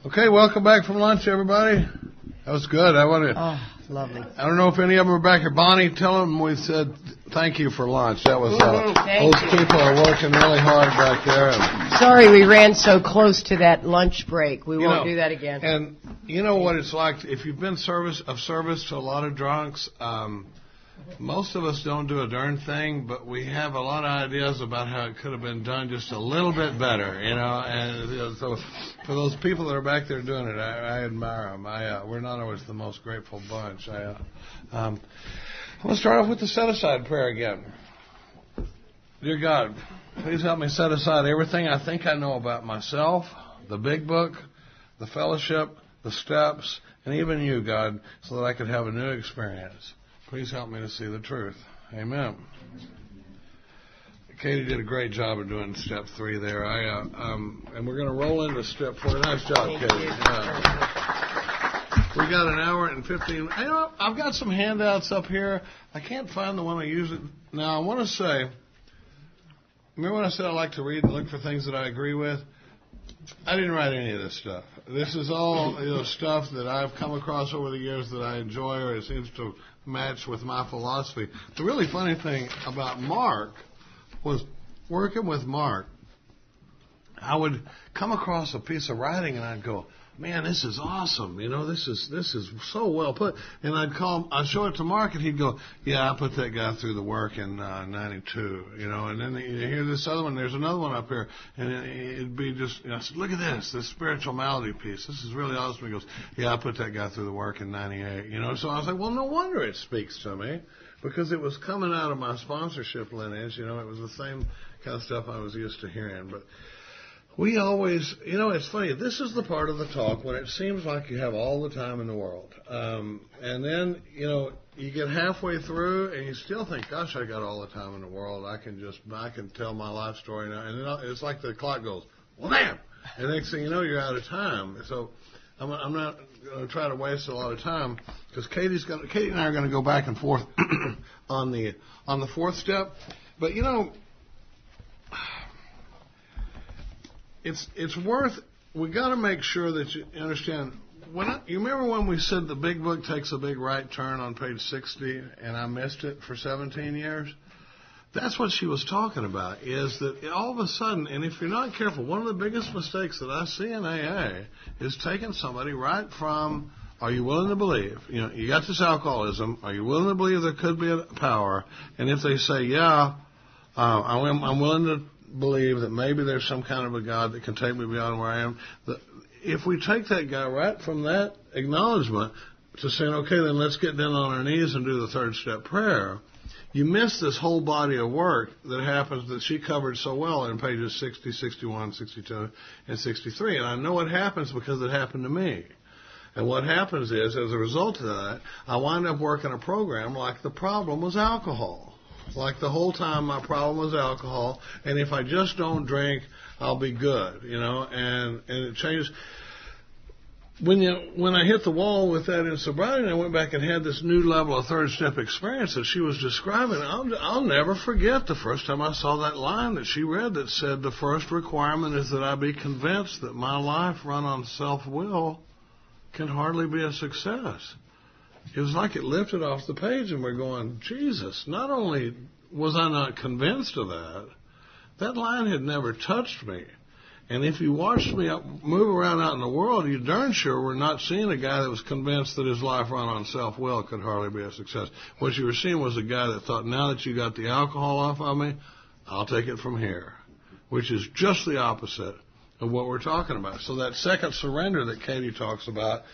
Okay, welcome back from lunch, everybody. That was good. Lovely. I don't know if any of them are back here. Bonnie, tell them we said thank you for lunch. That was those people are working really hard back there. Sorry we ran so close to that lunch break. We won't do that again. And you know what it's like if you've been of service to a lot of drunks. Most of us don't do a darn thing, but we have a lot of ideas about how it could have been done just a little bit better, you know. And so for those people that are back there doing it, I admire them. We're not always the most grateful bunch. I'm going to start off with the set-aside prayer again. Dear God, please help me set aside everything I think I know about myself, the big book, the fellowship, the steps, and even you, God, so that I could have a new experience. Please help me to see the truth. Amen. Katie did a great job of doing step 3 there. And we're going to roll into step 4. Nice job, Katie. We got an hour and 15. I've got some handouts up here. I can't find the one I use it. Now, I want to say, remember when I said I like to read and look for things that I agree with? I didn't write any of this stuff. This is all stuff that I've come across over the years that I enjoy, or it seems to match with my philosophy. The really funny thing about Mark was working with Mark. I would come across a piece of writing and I'd go, man, this is awesome. You know, this is so well put. And I'd show it to Mark and he'd go, yeah, I put that guy through the work in 92, you know. And then you hear this other one, there's another one up here. And it'd be just, I said, look at this spiritual malady piece. This is really awesome. He goes, yeah, I put that guy through the work in 98, you know. So I was like, well, no wonder it speaks to me. Because it was coming out of my sponsorship lineage, you know, it was the same kind of stuff I was used to hearing. But we always, you know, it's funny. This is the part of the talk when it seems like you have all the time in the world. And then, you know, you get halfway through and you still think, gosh, I got all the time in the world. I can tell my life story now. And then it's like the clock goes, well, damn. And next thing you know, you're out of time. So I'm not going to try to waste a lot of time because Katie and I are going to go back and forth on the 4th step. But, you know, it's worth. We got to make sure that you understand. You remember when we said the big book takes a big right turn on page 60, and I missed it for 17 years? That's what she was talking about. Is that all of a sudden, and if you're not careful, one of the biggest mistakes that I see in AA is taking somebody right from, are you willing to believe? You know, you got this alcoholism. Are you willing to believe there could be a power? And if they say, yeah, I'm willing to believe that maybe there's some kind of a God that can take me beyond where I am. If we take that guy right from that acknowledgement to saying, okay, then let's get down on our knees and do the 3rd step prayer, you miss this whole body of work that happens that she covered so well in pages 60, 61, 62, and 63. And I know it happens because it happened to me. And what happens is, as a result of that, I wind up working a program like the problem was alcohol. Like the whole time my problem was alcohol, and if I just don't drink, I'll be good, you know, and it changes. When I hit the wall with that in sobriety, and I went back and had this new level of 3rd step experience that she was describing, I'll never forget the first time I saw that line that she read that said, the first requirement is that I be convinced that my life run on self-will can hardly be a success. It was like it lifted off the page and we're going, Jesus, not only was I not convinced of that line had never touched me. And if you watched me move around out in the world, you darn sure were not seeing a guy that was convinced that his life run on self-will could hardly be a success. What you were seeing was a guy that thought, now that you got the alcohol off of me, I'll take it from here, which is just the opposite of what we're talking about. So that second surrender that Katie talks about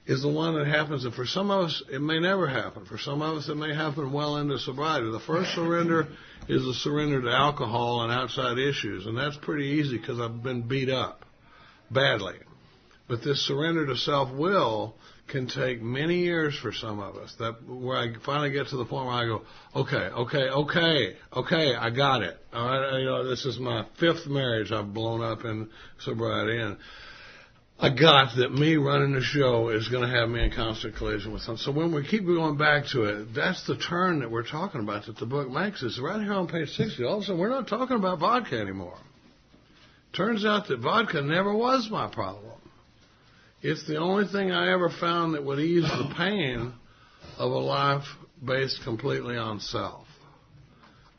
is the one that happens, and for some of us, it may never happen. For some of us, it may happen well into sobriety. The first surrender is a surrender to alcohol and outside issues, and that's pretty easy because I've been beat up badly. But this surrender to self-will can take many years for some of us. Where I finally get to the point where I go, okay, I got it. All right, you know, this is my 5th marriage I've blown up in sobriety, and I got that me running the show is going to have me in constant collision with something. So when we keep going back to it, that's the turn that we're talking about that the book makes. It's right here on page 60. All of a sudden, we're not talking about vodka anymore. Turns out that vodka never was my problem. It's the only thing I ever found that would ease the pain of a life based completely on self.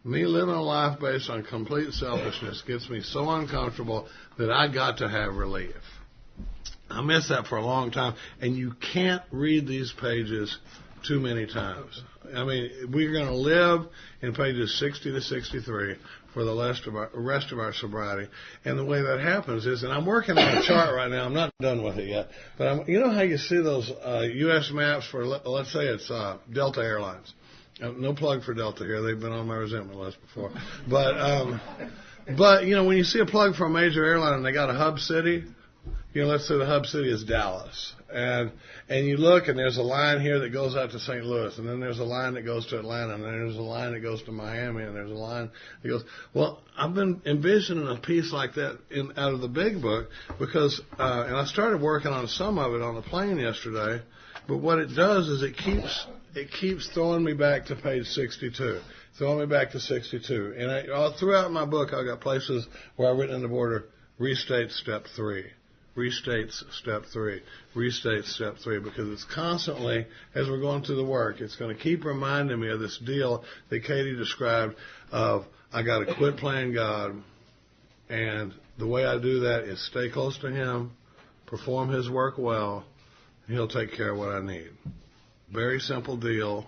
Me living a life based on complete selfishness gets me so uncomfortable that I got to have relief. I missed that for a long time, and you can't read these pages too many times. I mean, we're going to live in pages 60 to 63 for the rest of our sobriety. And the way that happens is, and I'm working on a chart right now. I'm not done with it yet. But you know how you see those U.S. maps for, let's say it's Delta Airlines. No plug for Delta here. They've been on my resentment list before. But you know, when you see a plug for a major airline and they got a hub city, you know, let's say the hub city is Dallas. And you look, and there's a line here that goes out to St. Louis, and then there's a line that goes to Atlanta, and then there's a line that goes to Miami, and there's a line that goes... Well, I've been envisioning a piece like that out of the big book because, and I started working on some of it on the plane yesterday, but what it does is it keeps throwing me back to page 62. Throwing me back to 62. And all throughout my book, I've got places where I've written in the border, restate step 3. Restates step 3, restates step 3, because it's constantly, as we're going through the work, it's going to keep reminding me of this deal that Katie described of, I got to quit playing God, and the way I do that is stay close to Him, perform His work well, and He'll take care of what I need. Very simple deal,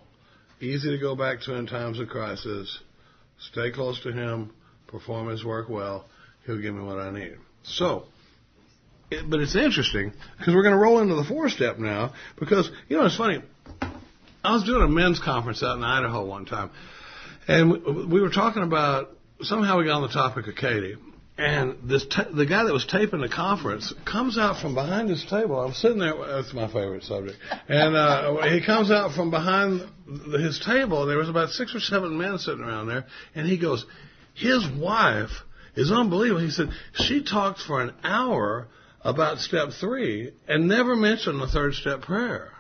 easy to go back to in times of crisis, stay close to Him, perform His work well, He'll give me what I need. So, but it's interesting because we're going to roll into the 4-step now because, you know, it's funny. I was doing a men's conference out in Idaho one time, and we were talking about, somehow we got on the topic of Katie, and the guy that was taping the conference comes out from behind his table. I'm sitting there. That's my favorite subject. And he comes out from behind his table. There was about 6 or 7 men sitting around there, and he goes, his wife is unbelievable. He said, she talked for an hour about step 3 and never mentioned the 3rd step prayer.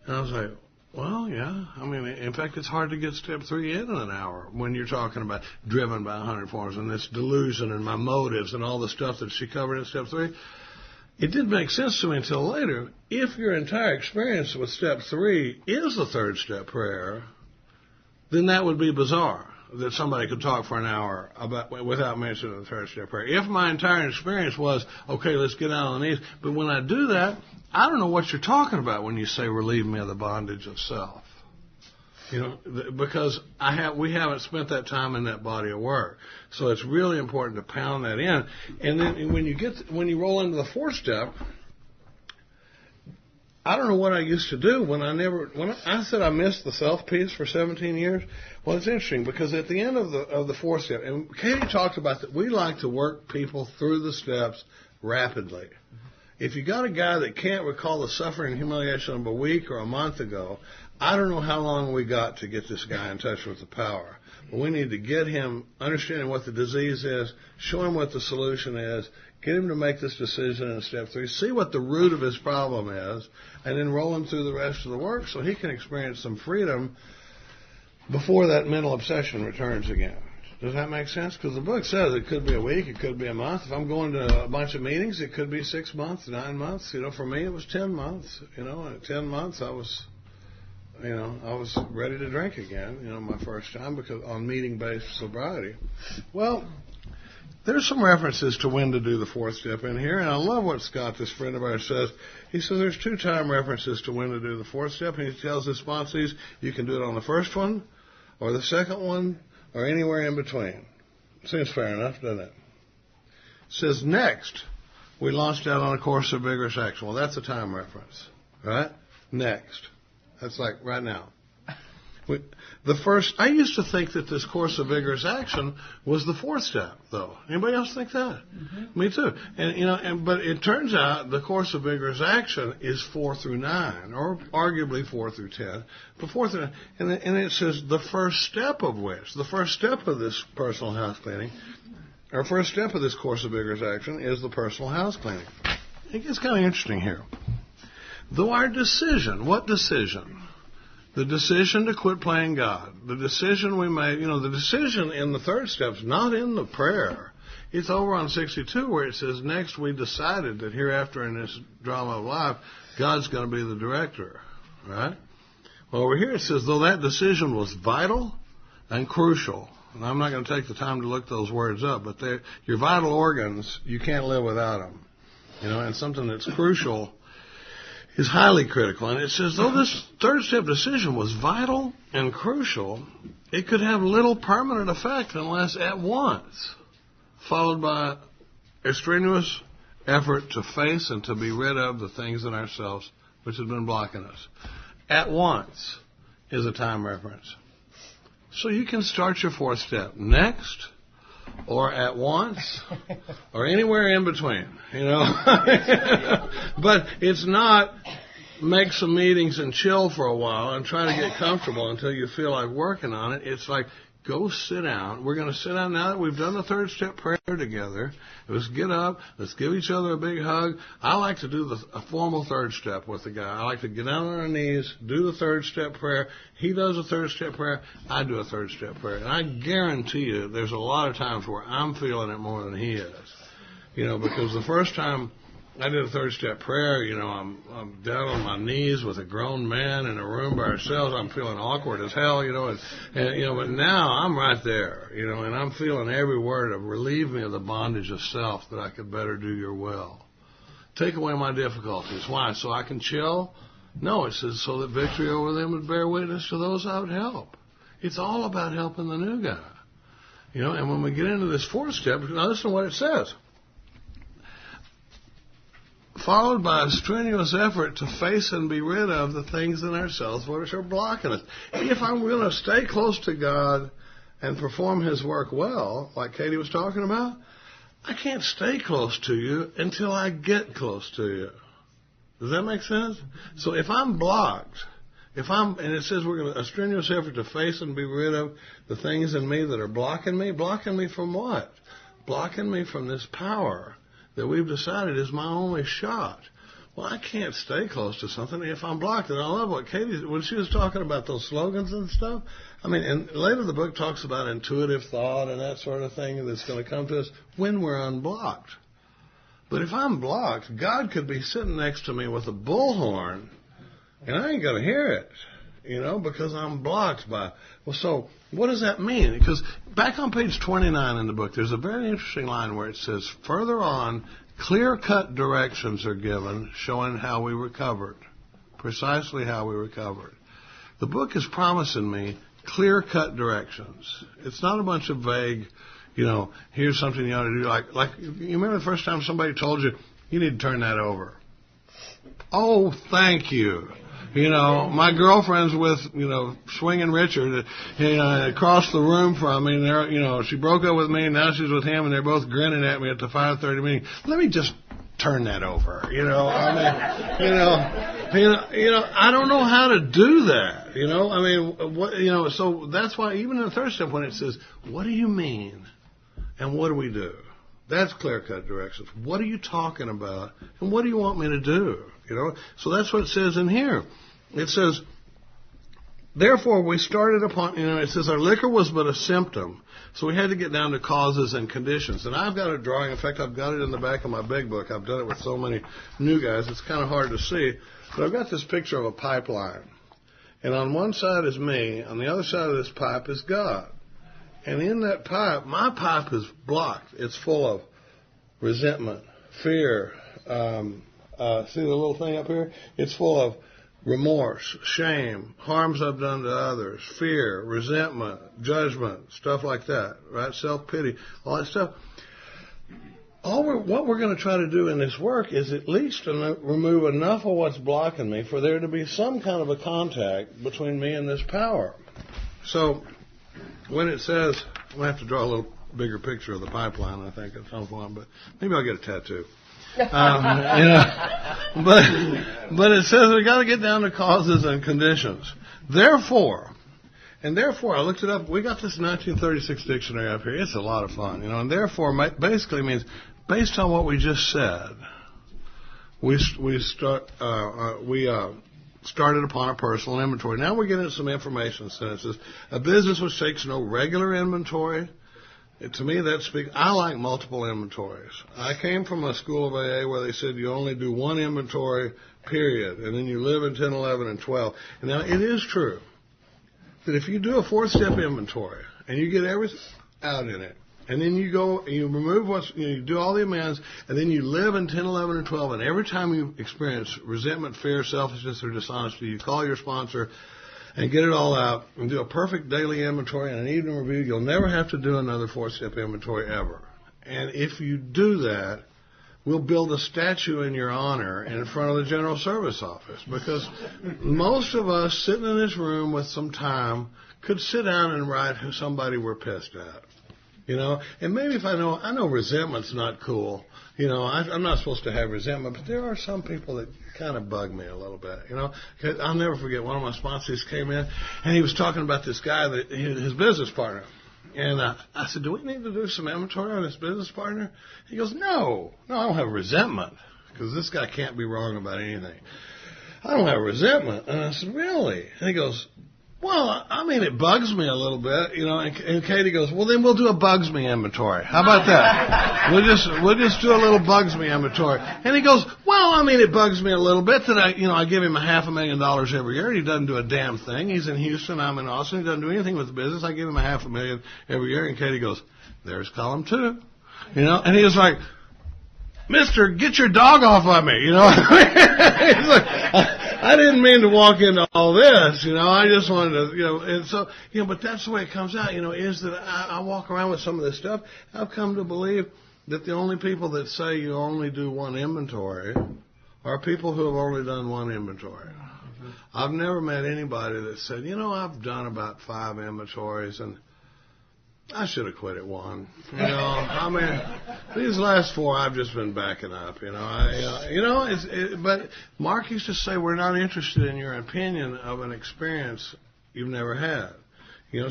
And I was like, well, yeah. I mean, in fact, it's hard to get step 3 in an hour when you're talking about driven by 100 forms and this delusion and my motives and all the stuff that she covered in step 3. It didn't make sense to me until later. If your entire experience with step 3 is the 3rd step prayer, then that would be bizarre that somebody could talk for an hour without mentioning the 3rd step prayer. If my entire experience was, okay, let's get out on the knees, but when I do that, I don't know what you're talking about when you say relieve me of the bondage of self. You know, because we haven't spent that time in that body of work. So it's really important to pound that in. And then when you roll into the 4th step, I don't know what I used to do when I said I missed the self piece for 17 years. Well, it's interesting because at the end of the 4th step, and Katie talked about that, we like to work people through the steps rapidly. If you got a guy that can't recall the suffering and humiliation of a week or a month ago, I don't know how long we got to get this guy in touch with the power. But we need to get him understanding what the disease is, show him what the solution is, get him to make this decision in step 3, see what the root of his problem is, and then roll him through the rest of the work so he can experience some freedom before that mental obsession returns again. Does that make sense? Because the book says it could be a week, it could be a month. If I'm going to a bunch of meetings, it could be 6 months, 9 months. You know, for me, it was 10 months. You know, and at 10 months, I was ready to drink again, you know, my first time because on meeting-based sobriety. Well, there's some references to when to do the 4th step in here, and I love what Scott, this friend of ours, says. He says there's 2 time references to when to do the 4th step, and he tells his sponsees you can do it on the first one or the second one or anywhere in between. Seems fair enough, doesn't it? It says next, we launched out on a course of vigorous action. Well, that's a time reference, right? Next. That's like right now. I used to think that this course of vigorous action was the 4th step, though. Anybody else think that? Mm-hmm. Me too. And but it turns out the course of vigorous action is 4 through 9, or arguably 4 through 10. But 4 through 9, and it says the first step of this personal house cleaning, or first step of this course of vigorous action is the personal house cleaning. It gets kind of interesting here. Though our decision, what decision? The decision to quit playing God. The decision we made, you know, the decision in the 3rd step is not in the prayer. It's over on 62 where it says, next we decided that hereafter in this drama of life, God's going to be the director, right? Well, over here it says, though that decision was vital and crucial, and I'm not going to take the time to look those words up, but your vital organs, you can't live without them. And something that's crucial is highly critical. And it says, though this third step decision was vital and crucial, it could have little permanent effect unless at once followed by a strenuous effort to face and to be rid of the things in ourselves which have been blocking us. At once is a time reference. So you can start your fourth step next, or at once, or anywhere in between, But it's not make some meetings and chill for a while and try to get comfortable until you feel like working on it. It's like, go sit down. We're going to sit down now that we've done the third step prayer together. Let's get up. Let's give each other a big hug. I like to do a formal third step with the guy. I like to get down on our knees, do the third step prayer. He does a third step prayer. I do a third step prayer. And I guarantee you there's a lot of times where I'm feeling it more than he is. Because the first time I did a third step prayer, I'm down on my knees with a grown man in a room by ourselves. I'm feeling awkward as hell, but now I'm right there, and I'm feeling every word of relieve me of the bondage of self that I could better do your will. Take away my difficulties. Why? So I can chill? No, it says so that victory over them would bear witness to those I would help. It's all about helping the new guy. And when we get into this fourth step, now listen to what it says. Followed by a strenuous effort to face and be rid of the things in ourselves which are blocking us. If I'm going to stay close to God and perform His work well, like Katie was talking about, I can't stay close to you until I get close to you. Does that make sense? So if I'm blocked, and it says we're going to a strenuous effort to face and be rid of the things in me that are blocking me from what? Blocking me from this power that we've decided is my only shot. Well, I can't stay close to something if I'm blocked. And I love what Katie, when she was talking about those slogans and stuff, and later the book talks about intuitive thought and that sort of thing that's going to come to us when we're unblocked. But if I'm blocked, God could be sitting next to me with a bullhorn, and I ain't going to hear it, because I'm blocked by. Well, so what does that mean? Because back on page 29 in the book, there's a very interesting line where it says, further on, clear-cut directions are given showing how we recovered, precisely how we recovered. The book is promising me clear-cut directions. It's not a bunch of vague, here's something you ought to do. Like you remember the first time somebody told you, you need to turn that over. Oh, thank you. My girlfriend's with, Swinging Richard, across the room from me, and she broke up with me, and now she's with him, and they're both grinning at me at the 5:30 meeting. Let me just turn that over, I don't know how to do that, so that's why even in the third step when it says, what do you mean, and what do we do? That's clear-cut directions. What are you talking about, and what do you want me to do? So that's what it says in here. It says, therefore we started upon, it says our liquor was but a symptom. So we had to get down to causes and conditions. And I've got a drawing. In fact, I've got it in the back of my big book. I've done it with so many new guys. It's kind of hard to see. But I've got this picture of a pipeline. And on one side is me. On the other side of this pipe is God. And in that pipe, my pipe is blocked. It's full of resentment, fear. See the little thing up here? It's full of remorse, shame, harms I've done to others, fear, resentment, judgment, stuff like that, right? Self-pity, all that stuff. What we're going to try to do in this work is at least remove enough of what's blocking me for there to be some kind of a contact between me and this power. So when it says, I'm going to have to draw a little bigger picture of the pipeline, I think, at some point, but maybe I'll get a tattoo. But it says we got to get down to causes and conditions. Therefore, I looked it up. We got this 1936 dictionary up here. It's a lot of fun, And therefore basically means based on what we just said, we started upon a personal inventory. Now we get into some information sentences. A business which takes no regular inventory To me, that speaks. I like multiple inventories. I came from a school of AA where they said you only do one inventory, period, and then you live in 10, 11, and 12. And now, it is true that if you do a 4-step inventory and you get everything out in it, and then you go and you remove you do all the amends, and then you live in 10, 11, and 12, and every time you experience resentment, fear, selfishness, or dishonesty, you call your sponsor and get it all out and do a perfect daily inventory and an evening review, you'll never have to do another 4-step inventory ever. And if you do that, we'll build a statue in your honor in front of the General Service Office, because most of us sitting in this room with some time could sit down and write who somebody we're pissed at. And maybe if I know resentment's not cool. I'm not supposed to have resentment, but there are some people that kind of bug me a little bit. 'Cause I'll never forget, one of my sponsors came in and he was talking about this guy, his business partner. And I said, do we need to do some inventory on his business partner? He goes, no, I don't have resentment, because this guy can't be wrong about anything. I don't have resentment. And I said, really? And he goes, well, it bugs me a little bit, and Katie goes, well, then we'll do a bugs me inventory. How about that? We'll just do a little bugs me inventory. And he goes, well, it bugs me a little bit that I give him $500,000 every year. He doesn't do a damn thing. He's in Houston, I'm in Austin. He doesn't do anything with the business. I give him $500,000 every year. And Katie goes, there's column 2, and he was like, Mister, get your dog off of me, He's like, I didn't mean to walk into all this, I just wanted to, and so, but that's the way it comes out, is that I walk around with some of this stuff. I've come to believe that the only people that say you only do one inventory are people who have only done one inventory. Mm-hmm. I've never met anybody that said, I've done about 5 inventories and I should have quit at 1. These last 4 I've just been backing up. But Mark used to say we're not interested in your opinion of an experience you've never had.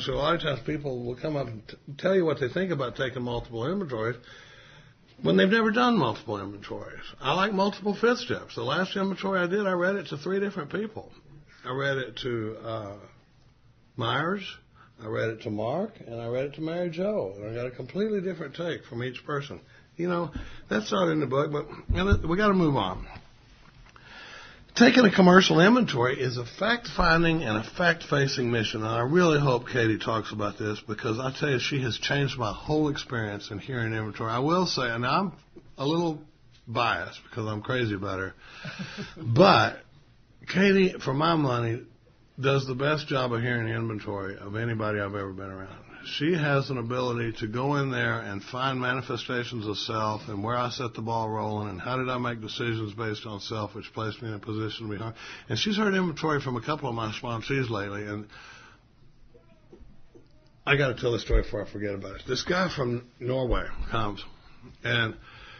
So a lot of times people will come up and tell you what they think about taking multiple inventories when they've never done multiple inventories. I like multiple 5th steps. The last inventory I did, I read it to 3 different people. I read it to Myers, I read it to Mark, and I read it to Mary Jo, and I got a completely different take from each person. That's not in the book, but we got to move on. Taking a commercial inventory is a fact-finding and a fact-facing mission, and I really hope Katie talks about this, because I tell you, she has changed my whole experience in hearing inventory. I will say, and I'm a little biased because I'm crazy about her, but Katie, for my money, does the best job of hearing inventory of anybody I've ever been around. She has an ability to go in there and find manifestations of self and where I set the ball rolling and how did I make decisions based on self, which placed me in a position to be harmed. And she's heard inventory from a couple of my sponsees lately, and I got to tell this story before I forget about it. This guy from Norway comes, and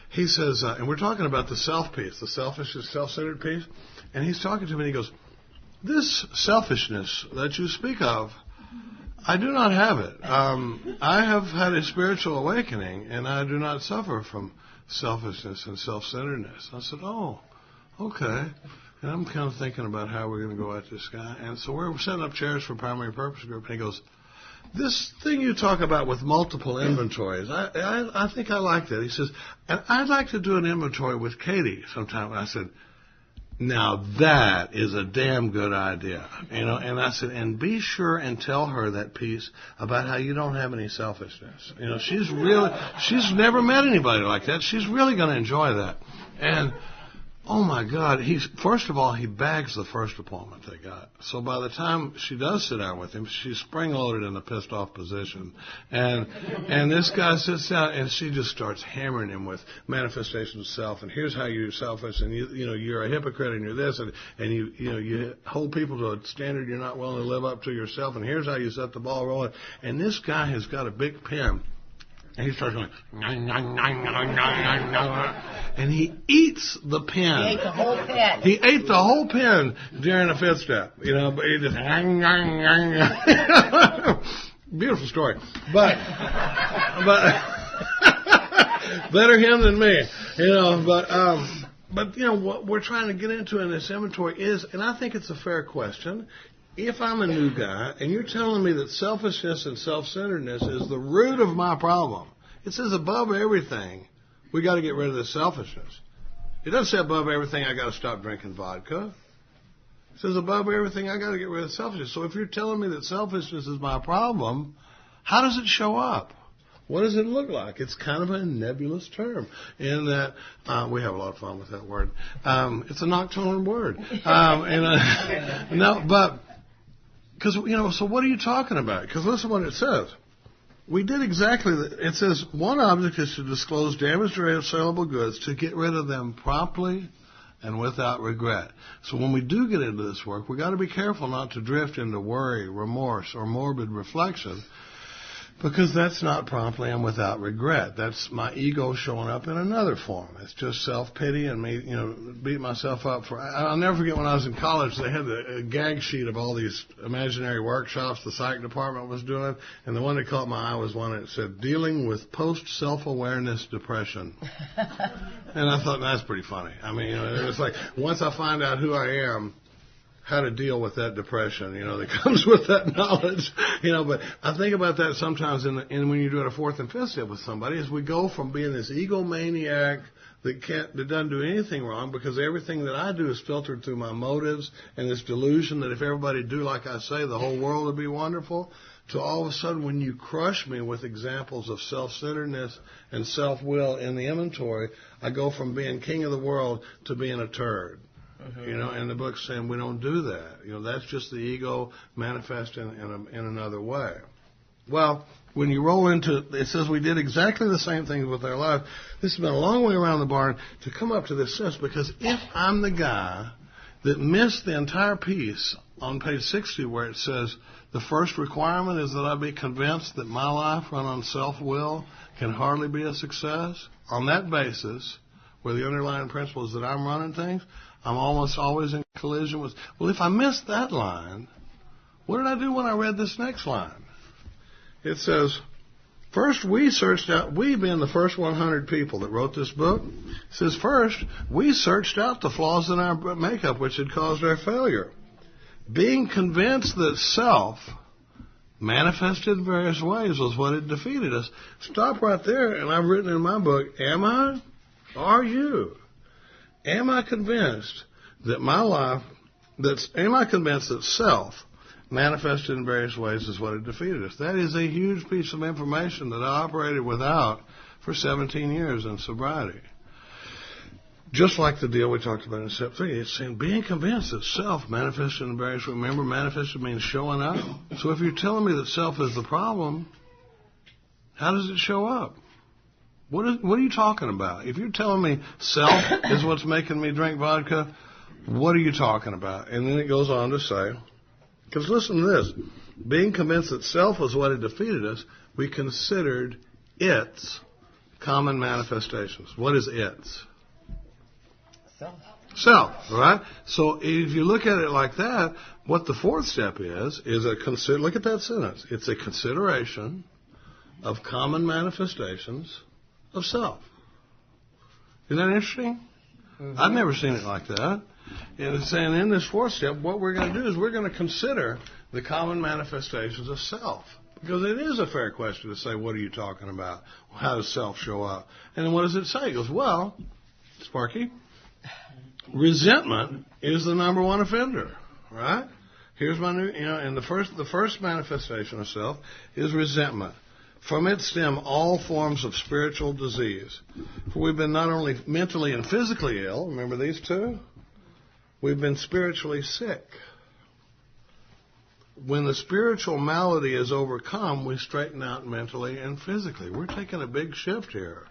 he says, and we're talking about the self piece, the selfish, self-centered piece, and he's talking to me and he goes, this selfishness that you speak of, I do not have it. I have had a spiritual awakening, and I do not suffer from selfishness and self-centeredness. I said, oh, okay. And I'm kind of thinking about how we're going to go at this guy. And so we're setting up chairs for primary purpose group, and he goes, this thing you talk about with multiple inventories, I think I like that. He says, and I'd like to do an inventory with Katie sometime. And I said, now that is a damn good idea, and I said, and be sure and tell her that piece about how you don't have any selfishness. She's never met anybody like that. She's really going to enjoy that. And oh my God, first of all, he bags the first appointment they got. So by the time she does sit down with him, she's spring-loaded in a pissed-off position. And this guy sits down, and she just starts hammering him with manifestations of self, and here's how you're selfish, and you're a hypocrite, and you're this, and you hold people to a standard you're not willing to live up to yourself, and here's how you set the ball rolling. And this guy has got a big pen. And he starts going, and he eats the pen. He ate the whole pen. He ate the whole pen during a 5th step, but he just, beautiful story. But better him than me, but what we're trying to get into in this inventory is, and I think it's a fair question, if I'm a new guy and you're telling me that selfishness and self-centeredness is the root of my problem, it says above everything, we got to get rid of this selfishness. It doesn't say above everything, I got to stop drinking vodka. It says above everything, I got to get rid of selfishness. So if you're telling me that selfishness is my problem, how does it show up? What does it look like? It's kind of a nebulous term in that we have a lot of fun with that word. It's a nocturnal word. No, but because so what are you talking about? Because listen to what it says. We did exactly that. It says one object is to disclose damaged or saleable goods to get rid of them promptly and without regret. So when we do get into this work, we got to be careful not to drift into worry, remorse, or morbid reflection. Because that's not promptly and without regret. That's my ego showing up in another form. It's just self-pity and me, beat myself up for. I'll never forget when I was in college, they had a gag sheet of all these imaginary workshops the psych department was doing, and the one that caught my eye was one that said, dealing with post-self-awareness depression. And I thought, that's pretty funny. I mean, it was like, once I find out who I am, how to deal with that depression, that comes with that knowledge, But I think about that sometimes in when you're doing a fourth and fifth step with somebody, as we go from being this egomaniac that doesn't do anything wrong because everything that I do is filtered through my motives and this delusion that if everybody do like I say, the whole world would be wonderful, to all of a sudden when you crush me with examples of self-centeredness and self-will in the inventory, I go from being king of the world to being a turd. And the book's saying we don't do that. That's just the ego manifest in another way. Well, when you roll into it says we did exactly the same things with our life. This has been a long way around the barn to come up to this sense, because if I'm the guy that missed the entire piece on page 60 where it says the first requirement is that I be convinced that my life run on self-will can hardly be a success, on that basis, where the underlying principle is that I'm running things, I'm almost always in collision with. Well, if I missed that line, what did I do when I read this next line? It says, first we searched out, we being the first 100 people that wrote this book, it says first we searched out the flaws in our makeup which had caused our failure. Being convinced that self manifested in various ways was what had defeated us. Stop right there, and I've written in my book, am I? Are you? Am I convinced that my life, am I convinced that self manifested in various ways is what had defeated us? That is a huge piece of information that I operated without for 17 years in sobriety. Just like the deal we talked about in step 3, it's saying being convinced that self manifested in various ways. Remember, manifested means showing up. So if you're telling me that self is the problem, how does it show up? What are you talking about? If you're telling me self is what's making me drink vodka, what are you talking about? And then it goes on to say, because listen to this, being convinced that self was what had defeated us, we considered its common manifestations. What is its? Self, right? So if you look at it like that, what the fourth step is look at that sentence. It's a consideration of common manifestations of self. Isn't that interesting? Mm-hmm. I've never seen it like that. And it's saying in this fourth step, what we're going to do is we're going to consider the common manifestations of self. Because it is a fair question to say, what are you talking about? How does self show up? And then what does it say? It goes, well, Sparky, resentment is the number one offender, right? Here's my new, and the first manifestation of self is resentment. From it stem all forms of spiritual disease. For we've been not only mentally and physically ill, remember these two? We've been spiritually sick. When the spiritual malady is overcome, we straighten out mentally and physically. We're taking a big shift here.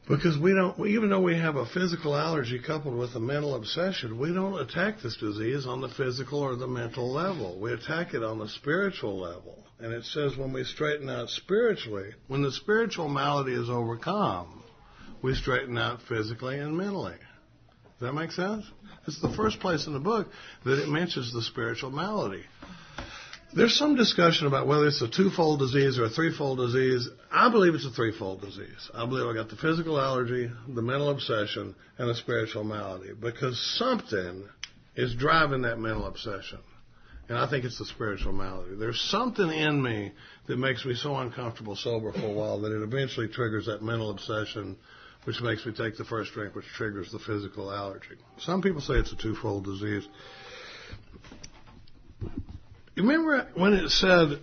Because even though we have a physical allergy coupled with a mental obsession, we don't attack this disease on the physical or the mental level. We attack it on the spiritual level. And it says when we straighten out spiritually, when the spiritual malady is overcome, we straighten out physically and mentally. Does that make sense? It's the first place in the book that it mentions the spiritual malady. There's some discussion about whether it's a twofold disease or a threefold disease. I believe it's a threefold disease. I believe I got the physical allergy, the mental obsession, and the spiritual malady, because something is driving that mental obsession. And I think it's the spiritual malady. There's something in me that makes me so uncomfortable sober for a while that it eventually triggers that mental obsession, which makes me take the first drink, which triggers the physical allergy. Some people say it's a twofold disease. You remember when it said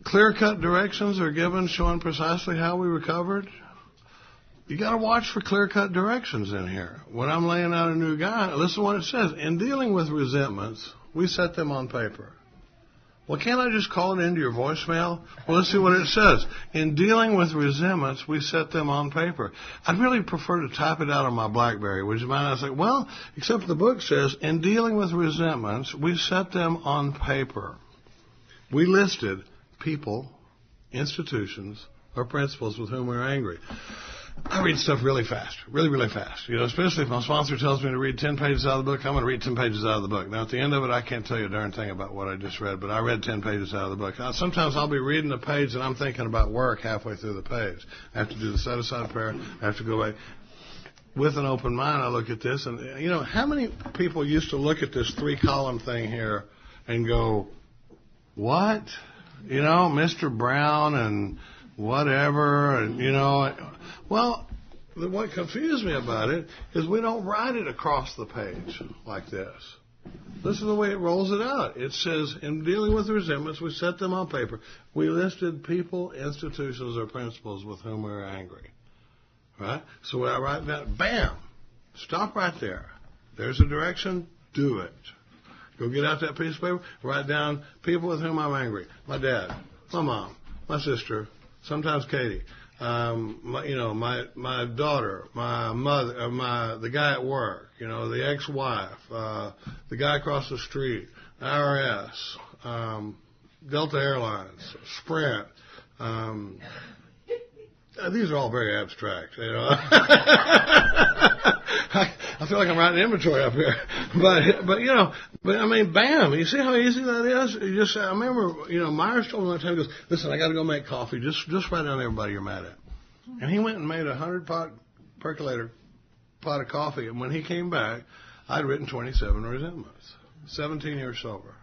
clear-cut directions are given showing precisely how we recovered? You got to watch for clear-cut directions in here. When I'm laying out a new guy, listen to what it says. In dealing with resentments, we set them on paper. Well, can't I just call it into your voicemail? Well, let's see what it says. In dealing with resentments, we set them on paper. I'd really prefer to type it out on my BlackBerry. Would you mind? I say, well, except the book says, in dealing with resentments, we set them on paper. We listed people, institutions, or principles with whom we're angry. I read stuff really fast, really, really fast. You know, especially if my sponsor tells me to read 10 pages out of the book, I'm going to read 10 pages out of the book. Now, at the end of it, I can't tell you a darn thing about what I just read, but I read 10 pages out of the book. Now, sometimes I'll be reading a page and I'm thinking about work halfway through the page. I have to do the set-aside prayer. I have to go away. With an open mind, I look at this, and, you know, how many people used to look at this 3-column thing here and go, what? You know, Mr. Brown and whatever, and, you know. Well, what confused me about it is we don't write it across the page like this. Listen to the way it rolls it out. It says, in dealing with resentments, we set them on paper. We listed people, institutions, or principles with whom we were angry. Right? So when I write that, bam, stop right there. There's a direction, do it. Go get out that piece of paper, write down people with whom I'm angry. My dad, my mom, my sister, sometimes Katie. My daughter, my mother, the guy at work, you know, the ex-wife, the guy across the street, IRS, Delta Airlines, Sprint. These are all very abstract, you know. I feel like I'm writing inventory up here, but I mean, bam! You see how easy that is? You just, I remember, you know, Myers told me one time, he goes, "Listen, I got to go make coffee. Just write down everybody you're mad at." And he went and made 100-pot percolator pot of coffee, and when he came back, I'd written 27 resentments, 17 years sober.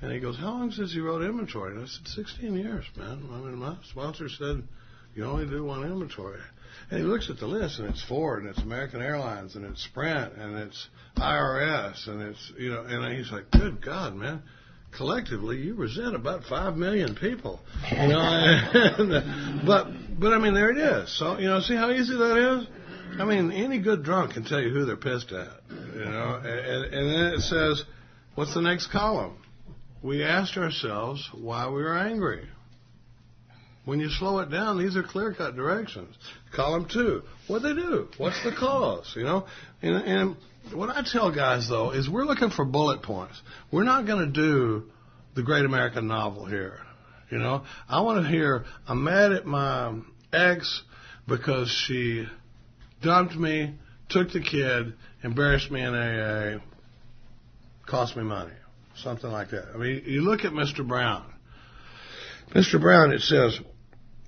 And he goes, "How long since you wrote inventory?" And I said, 16 years, man. I mean, my sponsor said, you only do one inventory. And he looks at the list, and it's Ford, and it's American Airlines, and it's Sprint, and it's IRS, and it's, you know, and he's like, good God, man, collectively you resent about 5 million people. You know, but I mean, there it is. So, you know, see how easy that is? I mean, any good drunk can tell you who they're pissed at, you know, and then it says, what's the next column? We asked ourselves why we were angry. When you slow it down, these are clear-cut directions. Column 2, what'd they do? What's the cause? You know, and what I tell guys, though, is we're looking for bullet points. We're not going to do the great American novel here. You know, I want to hear, I'm mad at my ex because she dumped me, took the kid, embarrassed me in AA, cost me money, something like that. I mean, you look at Mr. Brown. Mr. Brown, it says,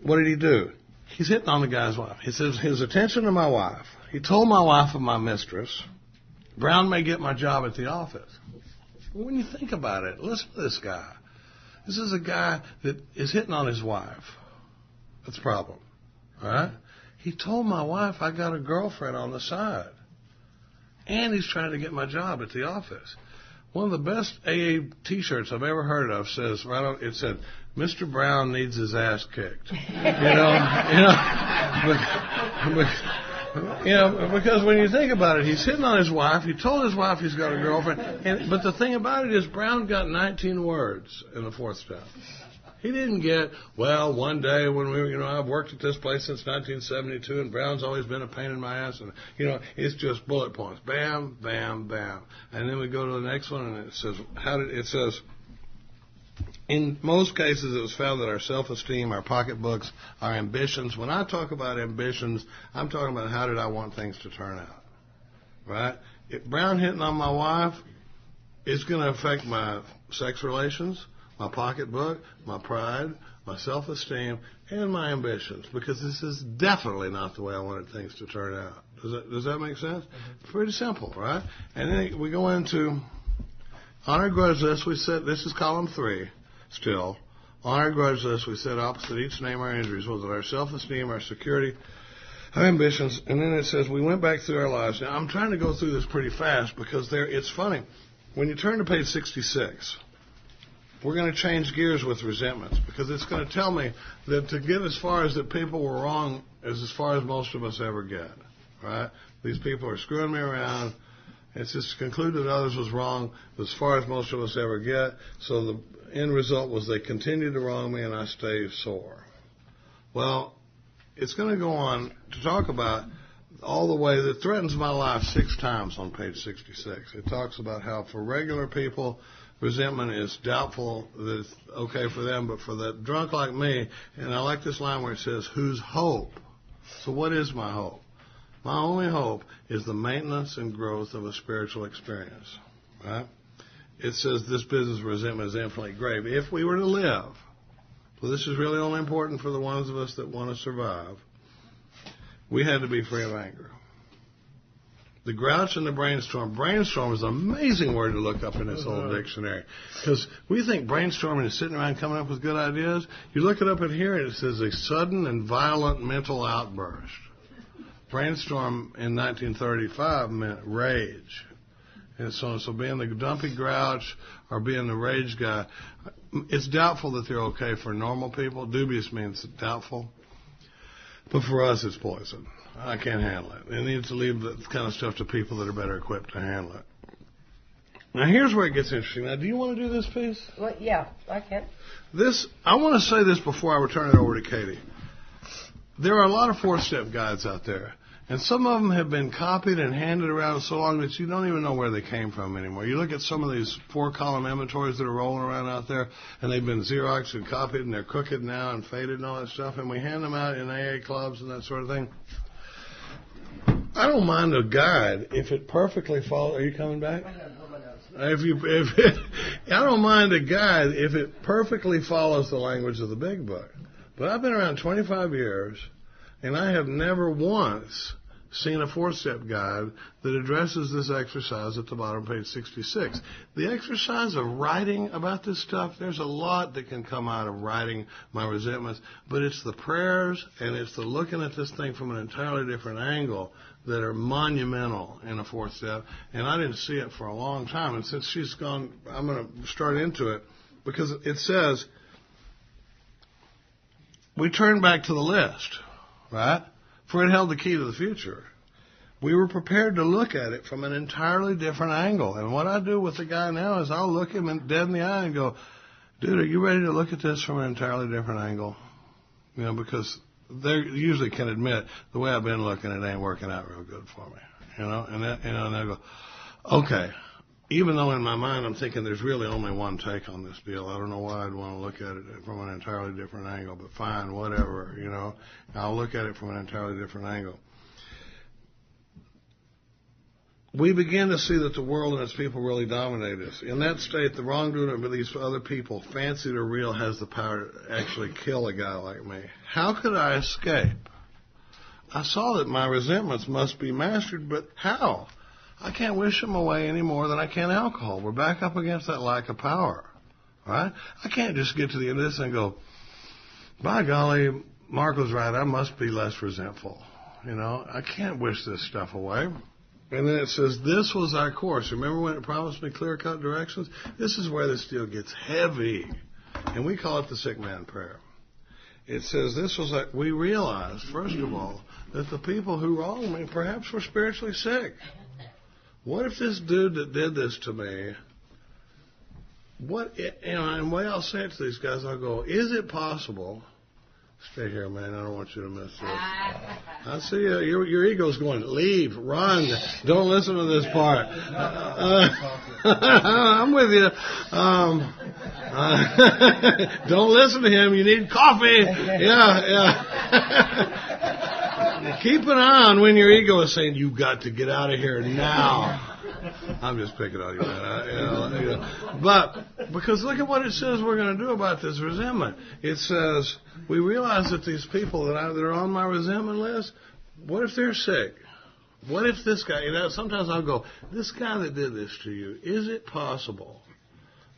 what did he do? He's hitting on the guy's wife. He says, his attention to my wife. He told my wife of my mistress. Brown may get my job at the office. When you think about it, listen to this guy. This is a guy that is hitting on his wife. That's a problem. All right? He told my wife I got a girlfriend on the side. And he's trying to get my job at the office. One of the best AA T-shirts I've ever heard of says, right on, it said, Mr. Brown needs his ass kicked. Because when you think about it, he's hitting on his wife. He told his wife he's got a girlfriend. But the thing about it is, Brown got 19 words in the 4th step. He didn't get, well, one day when I've worked at this place since 1972, and Brown's always been a pain in my ass, and, it's just bullet points. Bam, bam, bam. And then we go to the next one, and it says, in most cases, it was found that our self-esteem, our pocketbooks, our ambitions, when I talk about ambitions, I'm talking about how did I want things to turn out, right? If Brown hitting on my wife, it's going to affect my sex relations, my pocketbook, my pride, my self-esteem, and my ambitions, because this is definitely not the way I wanted things to turn out. Does that make sense? Mm-hmm. Pretty simple, right? And then we go into On our grudge list, we said, this is column 3 still. On our grudge list, we said opposite each name our injuries. Was it our self-esteem, our security, our ambitions? And then it says we went back through our lives. Now, I'm trying to go through this pretty fast because it's funny. When you turn to page 66, we're going to change gears with resentments because it's going to tell me that to get as far as that people were wrong is as far as most of us ever get, right? These people are screwing me around. It's just concluded others was wrong as far as most of us ever get. So the end result was they continue to wrong me and I stay sore. Well, it's going to go on to talk about all the way that threatens my life 6 times on page 66. It talks about how for regular people, resentment is doubtful that it's okay for them, but for the drunk like me, and I like this line where it says, whose hope? So what is my hope? My only hope is the maintenance and growth of a spiritual experience, right? It says this business of resentment is infinitely grave. If we were to live, so this is really only important for the ones of us that want to survive, we had to be free of anger. The grouch and the brainstorm. Brainstorm is an amazing word to look up in this old dictionary. Because we think brainstorming is sitting around coming up with good ideas. You look it up in here and it says a sudden and violent mental outburst. Brainstorm in 1935 meant rage. And so being the dumpy grouch or being the rage guy, it's doubtful that they're okay for normal people. Dubious means doubtful. But for us, it's poison. I can't handle it. It needs to leave that kind of stuff to people that are better equipped to handle it. Now, here's where it gets interesting. Now, do you want to do this piece? Well, yeah, I can. I want to say this before I return it over to Katie. There are a lot of 4-step guides out there. And some of them have been copied and handed around so long that you don't even know where they came from anymore. You look at some of these 4-column inventories that are rolling around out there, and they've been Xeroxed and copied, and they're crooked now and faded and all that stuff, and we hand them out in AA clubs and that sort of thing. I don't mind a guide if it perfectly follows. Are you coming back? I don't mind a guide if it perfectly follows the language of the big book. But I've been around 25 years, and I have never once seen a 4-step guide that addresses this exercise at the bottom of page 66. The exercise of writing about this stuff, there's a lot that can come out of writing my resentments, but it's the prayers and it's the looking at this thing from an entirely different angle that are monumental in a 4th step, and I didn't see it for a long time. And since she's gone, I'm going to start into it because it says, we turn back to the list. Right? For it held the key to the future. We were prepared to look at it from an entirely different angle. And what I do with the guy now is I'll look him dead in the eye and go, dude, are you ready to look at this from an entirely different angle? You know, because they usually can admit the way I've been looking, it ain't working out real good for me. You know, and I go, okay. Even though in my mind I'm thinking there's really only one take on this deal. I don't know why I'd want to look at it from an entirely different angle, but fine, whatever, you know. I'll look at it from an entirely different angle. We begin to see that the world and its people really dominate us. In that state, the wrongdoing of these other people, fancied or real, has the power to actually kill a guy like me. How could I escape? I saw that my resentments must be mastered, but how? I can't wish them away any more than I can alcohol. We're back up against that lack of power, right? I can't just get to the end of this and go, by golly, Mark was right, I must be less resentful. You know, I can't wish this stuff away. And then it says, this was our course. Remember when it promised me clear-cut directions? This is where this deal gets heavy. And we call it the sick man prayer. It says this was like, we realized, first of all, that the people who wronged me perhaps were spiritually sick. What if this dude that did this to me, and the way I'll say it to these guys, I'll go, is it possible, stay here, man, I don't want you to miss this. I see your ego's going, leave, run, don't listen to this part. I'm with you. Don't listen to him, you need coffee. Yeah. Keep an eye on when your ego is saying, you've got to get out of here now. I'm just picking on you, man. But, because look at what it says we're going to do about this resentment. It says, we realize that these people that are on my resentment list, what if they're sick? What if this guy, sometimes I'll go, this guy that did this to you, is it possible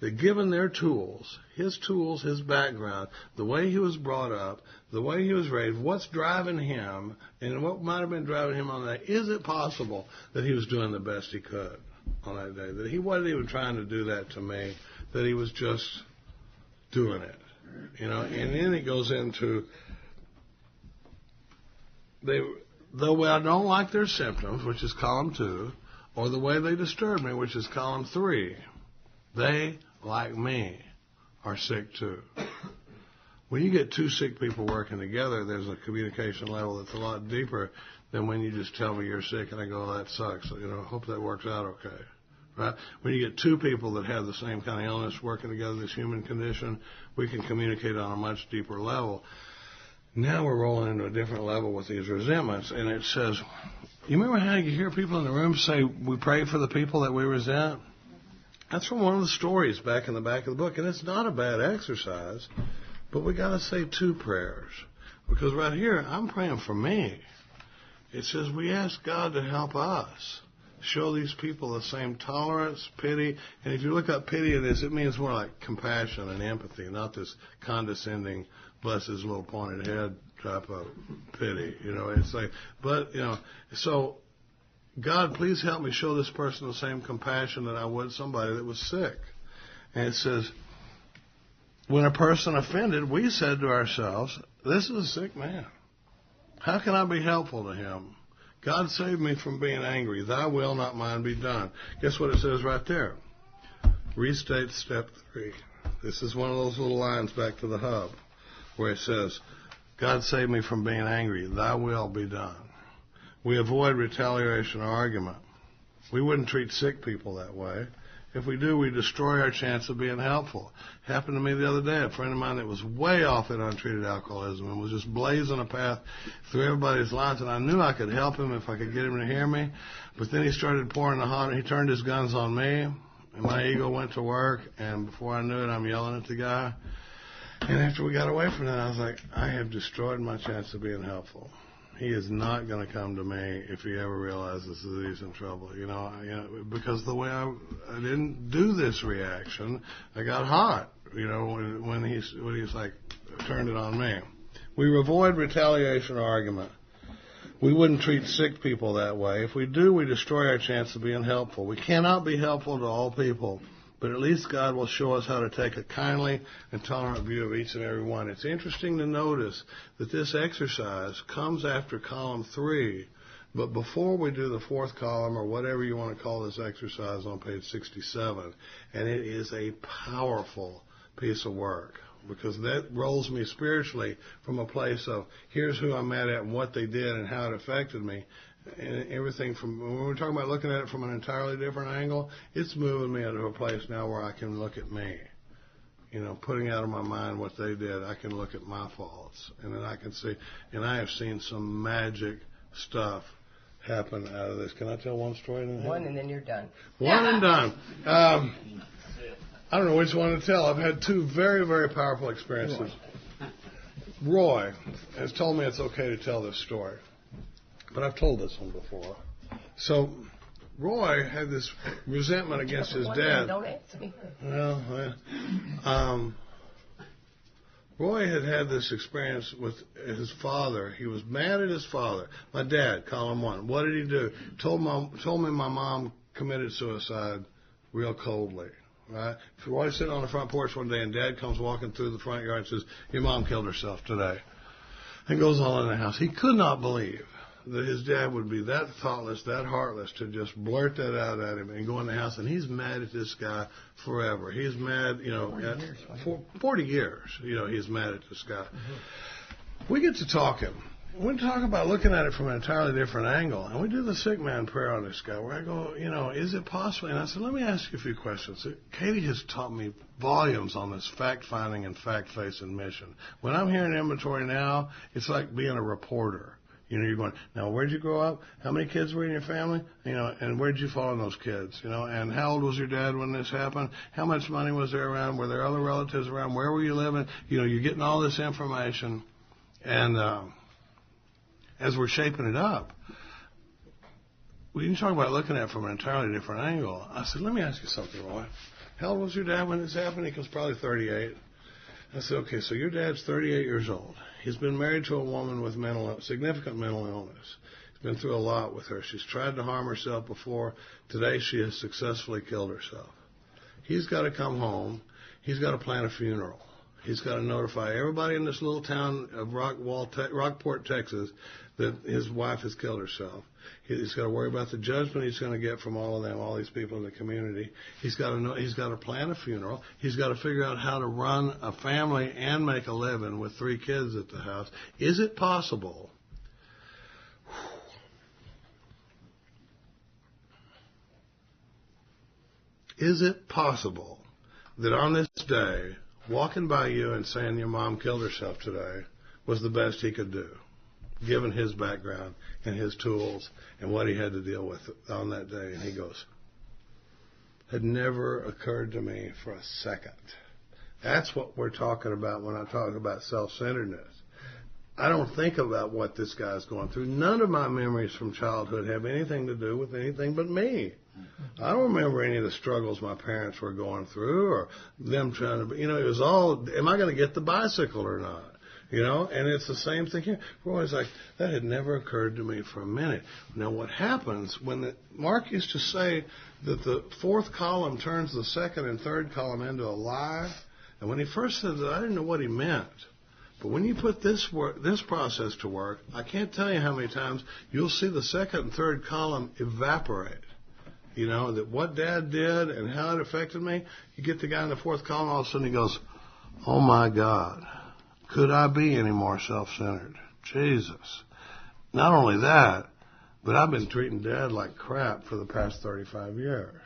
that given their tools, his background, the way he was brought up, the way he was raised, what's driving him, and what might have been driving him on that, is it possible that he was doing the best he could on that day? That he wasn't even trying to do that to me, that he was just doing it. And then it goes into, though I don't like their symptoms, which is column 2, or the way they disturb me, which is column 3, they, like me, are sick too. When you get 2 sick people working together, there's a communication level that's a lot deeper than when you just tell me you're sick and I go, oh, that sucks. Hope that works out okay. Right? When you get 2 people that have the same kind of illness working together, this human condition, we can communicate on a much deeper level. Now we're rolling into a different level with these resentments, and it says, you remember how you hear people in the room say, we pray for the people that we resent? That's from one of the stories back in the back of the book, and it's not a bad exercise, but we got to say 2 prayers, because right here, I'm praying for me. It says we ask God to help us. Show these people the same tolerance, pity, and if you look up pity in this, it means more like compassion and empathy, not this condescending, bless his little pointed head type of pity. It's like, so God, please help me show this person the same compassion that I would somebody that was sick. And it says, when a person offended, we said to ourselves, this is a sick man. How can I be helpful to him? God save me from being angry. Thy will, not mine, be done. Guess what it says right there? Restate step 3. This is one of those little lines back to the hub where it says, God save me from being angry. Thy will be done. We avoid retaliation or argument. We wouldn't treat sick people that way. If we do, we destroy our chance of being helpful. Happened to me the other day. A friend of mine that was way off in untreated alcoholism and was just blazing a path through everybody's lives, and I knew I could help him if I could get him to hear me. But then he started pouring the hot, and he turned his guns on me, and my ego went to work, and before I knew it, I'm yelling at the guy. And after we got away from that, I was like, I have destroyed my chance of being helpful. He is not going to come to me if he ever realizes that he's in trouble, because the way I didn't do this reaction, I got hot, when he's like turned it on me. We avoid retaliation or argument. We wouldn't treat sick people that way. If we do, we destroy our chance of being helpful. We cannot be helpful to all people, but at least God will show us how to take a kindly and tolerant view of each and every one. It's interesting to notice that this exercise comes after column 3, but before we do the 4th column, or whatever you want to call this exercise on page 67, and it is a powerful piece of work, because that rolls me spiritually from a place of here's who I'm mad at and what they did and how it affected me. And everything from, when we're talking about looking at it from an entirely different angle, it's moving me into a place now where I can look at me. Putting out of my mind what they did, I can look at my faults. And then I can see, and I have seen some magic stuff happen out of this. Can I tell one story? One, and then you're done. One and done. I don't know which one to tell. I've had 2 very, very powerful experiences. Roy has told me it's okay to tell this story. But I've told this one before. So Roy had this resentment against his dad. Don't ask me. Well, Roy had this experience with his father. He was mad at his father. My dad, column 1. What did he do? Told me my mom committed suicide real coldly. Right? Roy's sitting on the front porch one day, and Dad comes walking through the front yard and says, your mom killed herself today. And goes all in the house. He could not believe that his dad would be that thoughtless, that heartless to just blurt that out at him and go in the house. And he's mad at this guy forever. He's mad, 40 years, he's mad at this guy. Mm-hmm. We get to talking. We talk about looking at it from an entirely different angle. And we do the sick man prayer on this guy where I go, is it possible? And I said, let me ask you a few questions. Katie has taught me volumes on this fact-finding and fact-facing mission. When I'm hearing inventory now, it's like being a reporter. You're going, now, where'd you grow up? How many kids were in your family? And where'd you fall on those kids? And how old was your dad when this happened? How much money was there around? Were there other relatives around? Where were you living? You're getting all this information. And as we're shaping it up, when you talk about looking at it from an entirely different angle, I said, let me ask you something, Roy. How old was your dad when this happened? He goes, probably 38. I said, okay, so your dad's 38 years old. He's been married to a woman with significant mental illness. He's been through a lot with her. She's tried to harm herself before. Today she has successfully killed herself. He's got to come home. He's got to plan a funeral. He's got to notify everybody in this little town of Rockport, Texas, that his wife has killed herself. He's got to worry about the judgment he's going to get from all of them, all these people in the community. He's got to plan a funeral. He's got to figure out how to run a family and make a living with 3 kids at the house. Is it possible? Is it possible that on this day, walking by you and saying your mom killed herself today was the best he could do, given his background and his tools and what he had to deal with on that day? And he goes, had never occurred to me for a second. That's what we're talking about when I talk about self-centeredness. I don't think about what this guy's going through. None of my memories from childhood have anything to do with anything but me. I don't remember any of the struggles my parents were going through or them trying to, it was all, am I going to get the bicycle or not? And it's the same thing here. Roy's like, that had never occurred to me for a minute. Now, what happens when Mark used to say that the 4th column turns the 2nd and 3rd column into a lie, and when he first said that, I didn't know what he meant. But when you put this process to work, I can't tell you how many times you'll see the 2nd and 3rd column evaporate. That what Dad did and how it affected me. You get the guy in the 4th column, all of a sudden he goes, oh my God, could I be any more self-centered? Jesus. Not only that, but I've been treating Dad like crap for the past 35 years.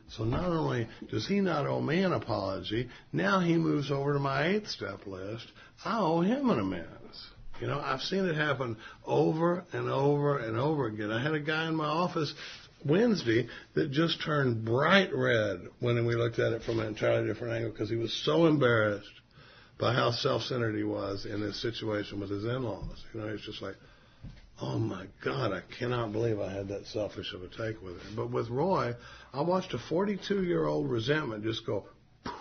So not only does he not owe me an apology, now he moves over to my 8th step list. I owe him an amends. I've seen it happen over and over and over again. I had a guy in my office Wednesday that just turned bright red when we looked at it from an entirely different angle because he was so embarrassed by how self-centered he was in this situation with his in-laws. He's just like, oh my God, I cannot believe I had that selfish of a take with him. But with Roy, I watched a 42-year-old resentment just go poof,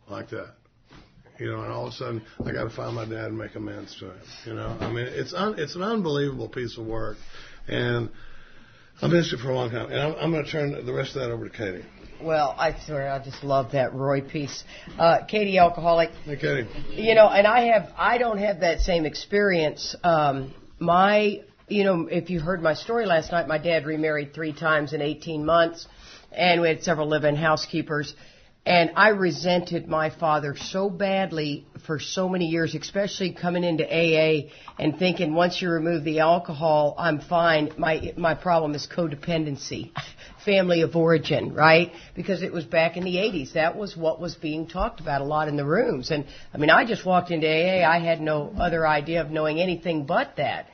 like that. And all of a sudden, I got to find my dad and make amends to him. It's an unbelievable piece of work, and I missed it for a long time. And I'm going to turn the rest of that over to Katie. Well, I swear, I just love that Roy piece. Katie, alcoholic. Hey, Katie. And I don't have that same experience. If you heard my story last night, my dad remarried 3 times in 18 months, and we had several live-in housekeepers. And I resented my father so badly for so many years, especially coming into AA and thinking once you remove the alcohol, I'm fine. My problem is codependency, family of origin, right? Because it was back in the 80s. That was what was being talked about a lot in the rooms. And, I just walked into AA. I had no other idea of knowing anything but that.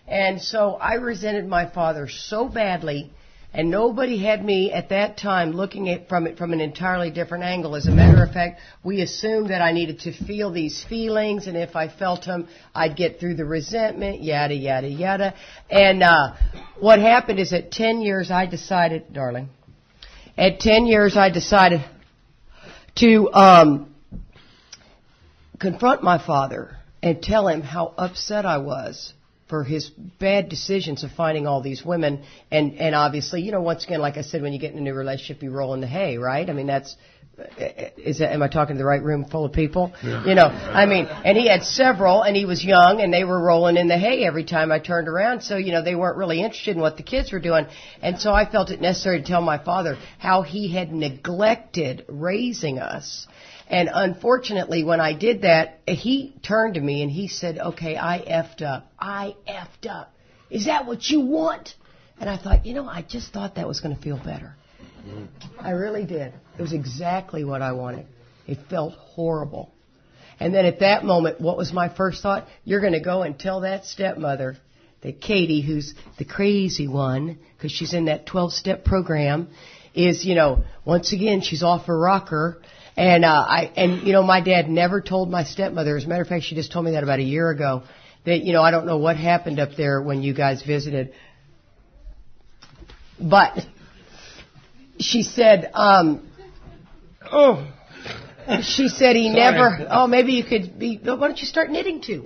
And so I resented my father so badly. And nobody had me at that time looking at it from an entirely different angle. As a matter of fact, we assumed that I needed to feel these feelings, and if I felt them, I'd get through the resentment, yada, yada, yada. And what happened is at 10 years, I decided, darling, to confront my father and tell him how upset I was for his bad decisions of finding all these women. And obviously, once again, like I said, when you get in a new relationship, you roll in the hay, right? Am I talking to the right room full of people? Yeah. And he had several, and he was young, and they were rolling in the hay every time I turned around. So, they weren't really interested in what the kids were doing. And so I felt it necessary to tell my father how he had neglected raising us. And unfortunately, when I did that, he turned to me and he said, okay, I effed up. Is that what you want? And I thought, I just thought that was going to feel better. I really did. It was exactly what I wanted. It felt horrible. And then at that moment, what was my first thought? You're going to go and tell that stepmother that Katie, who's the crazy one, because she's in that 12-step program, is, once again, she's off her rocker. And my dad never told my stepmother. As a matter of fact, she just told me that about a year ago. That, I don't know what happened up there when you guys visited. But she said, she said he never, maybe you could be, why don't you start knitting too?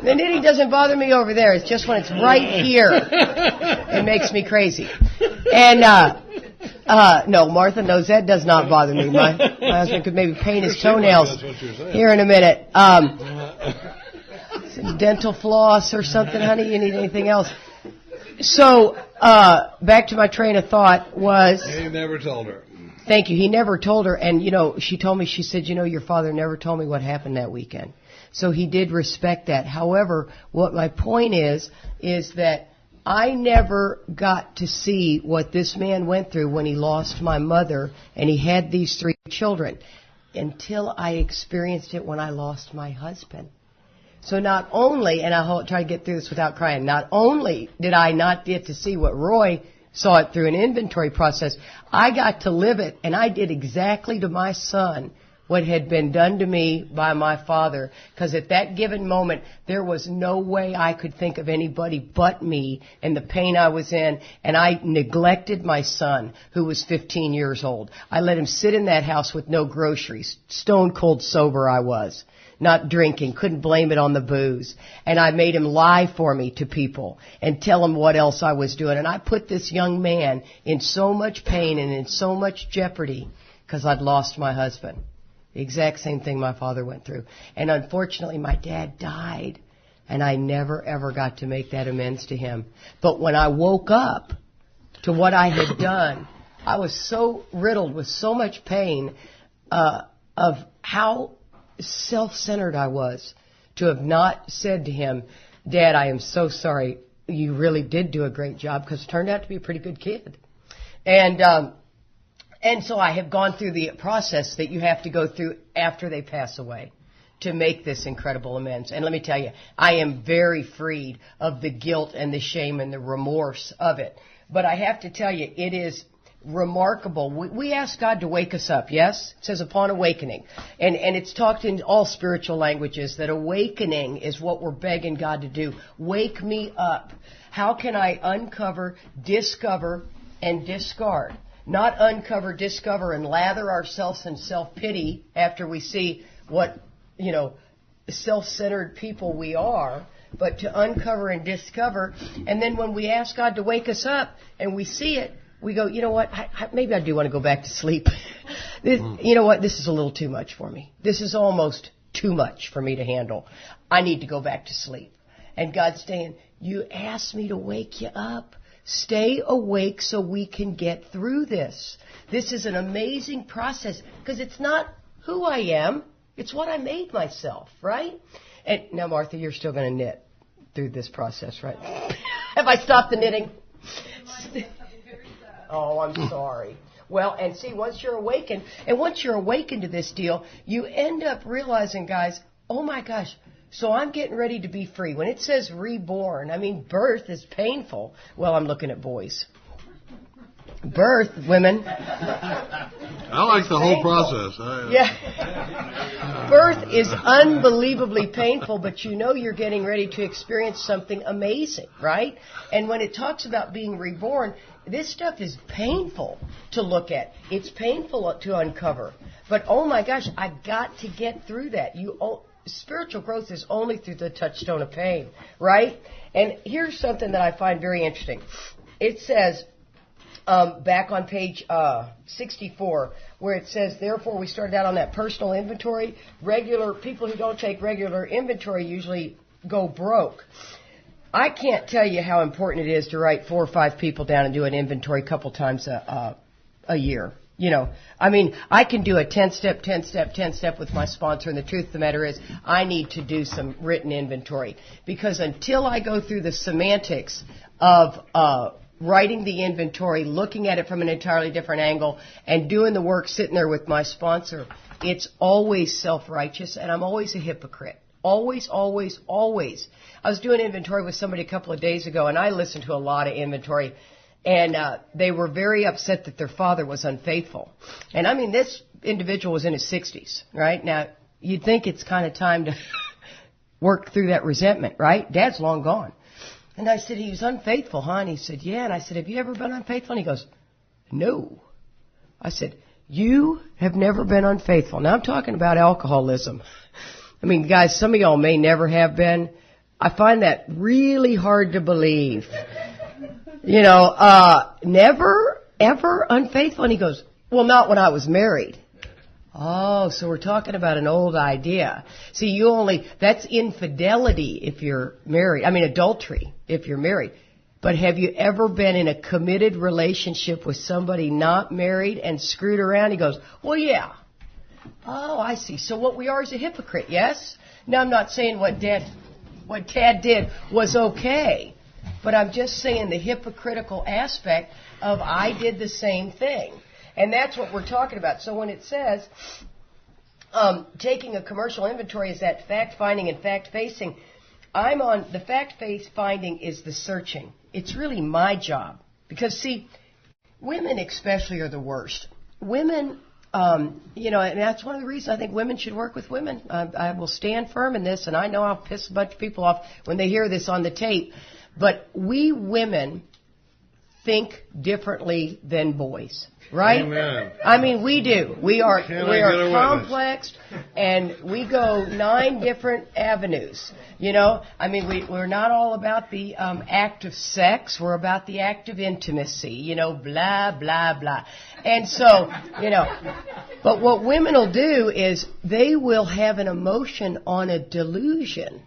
The knitting doesn't bother me over there. It's just when it's right here. It makes me crazy. And, no, Martha knows that does not bother me. My husband could maybe paint his toenails here in a minute. Dental floss or something, honey? You need anything else? So, back to my train of thought was... He never told her. Thank you. He never told her. And, she told me, she said, your father never told me what happened that weekend. So he did respect that. However, what my point is that I never got to see what this man went through when he lost my mother and he had these 3 children until I experienced it when I lost my husband. So not only, and I'll try to get through this without crying, not only did I not get to see what Roy saw it through an inventory process, I got to live it, and I did exactly to my son what had been done to me by my father, because at that given moment, there was no way I could think of anybody but me and the pain I was in, and I neglected my son, who was 15 years old. I let him sit in that house with no groceries. Stone cold sober I was. Not drinking, couldn't blame it on the booze. And I made him lie for me to people and tell him what else I was doing. And I put this young man in so much pain and in so much jeopardy because I'd lost my husband. The exact same thing my father went through. And unfortunately, my dad died, and I never, ever got to make that amends to him. But when I woke up to what I had done, I was so riddled with so much pain of how self-centered I was to have not said to him, Dad, I am so sorry. You really did do a great job, because it turned out to be a pretty good kid. And so I have gone through the process that you have to go through after they pass away to make this incredible amends. And let me tell you, I am very freed of the guilt and the shame and the remorse of it. But I have to tell you, it is remarkable. We ask God to wake us up, yes? It says upon awakening. And it's talked in all spiritual languages that awakening is what we're begging God to do. Wake me up. How can I uncover, discover, and discard? Not uncover, discover, and lather ourselves in self-pity after we see what, self-centered people we are, but to uncover and discover. And then when we ask God to wake us up and we see it, we go, you know what, maybe I do want to go back to sleep. You know what, this is a little too much for me. This is almost too much for me to handle. I need to go back to sleep. And God's saying, you asked me to wake you up. Stay awake so we can get through this. This is an amazing process, because it's not who I am. It's what I made myself, right? And now, Martha, you're still going to knit through this process, right? Have I stopped the knitting? Oh, I'm sorry. Well, and see, once you're awakened to this deal, you end up realizing, guys, oh my gosh, so I'm getting ready to be free. When it says reborn, I mean, birth is painful. Well, I'm looking at boys. Birth, women. I like the whole process. Birth is unbelievably painful, but you're getting ready to experience something amazing, right? And when it talks about being reborn, this stuff is painful to look at. It's painful to uncover. But, oh my gosh, I got to get through that. Spiritual growth is only through the touchstone of pain, right? And here's something that I find very interesting. It says, back on page 64, where it says, therefore, we started out on that personal inventory. People who don't take regular inventory usually go broke. I can't tell you how important it is to write 4 or 5 people down and do an inventory a couple times a year. I can do a 10-step with my sponsor, and the truth of the matter is I need to do some written inventory, because until I go through the semantics of writing the inventory, looking at it from an entirely different angle, and doing the work sitting there with my sponsor, it's always self-righteous, and I'm always a hypocrite. Always, always, always. I was doing inventory with somebody a couple of days ago, and I listened to a lot of inventory, and they were very upset that their father was unfaithful. And I mean, this individual was in his 60s, right? Now, you'd think it's kind of time to work through that resentment, right? Dad's long gone. And I said, he was unfaithful, huh? And he said, yeah. And I said, have you ever been unfaithful? And he goes, no. I said, you have never been unfaithful. Now I'm talking about alcoholism. I mean, guys, some of y'all may never have been. I find that really hard to believe. You know, never, ever unfaithful. And he goes, well, not when I was married. Oh, so we're talking about an old idea. See, that's infidelity if you're married. I mean, adultery if you're married. But have you ever been in a committed relationship with somebody not married and screwed around? He goes, well, yeah. Oh, I see. So what we are is a hypocrite, yes? Now, I'm not saying what Dad did was okay. But I'm just saying the hypocritical aspect of I did the same thing. And that's what we're talking about. So when it says taking a commercial inventory is that fact-finding and fact-facing, I'm on the fact-finding is the searching. It's really my job. Because, see, women especially are the worst. Women, you know, and that's one of the reasons I think women should work with women. I will stand firm in this, and I know I'll piss a bunch of people off when they hear this on the tape. But we women think differently than boys, right? Amen. I mean, we do. We are complex, and we go 9 different avenues. You know, I mean, we're not all about the act of sex. We're about the act of intimacy. You know, blah blah blah. And so, you know, but what women will do is they will have an emotion on a delusion,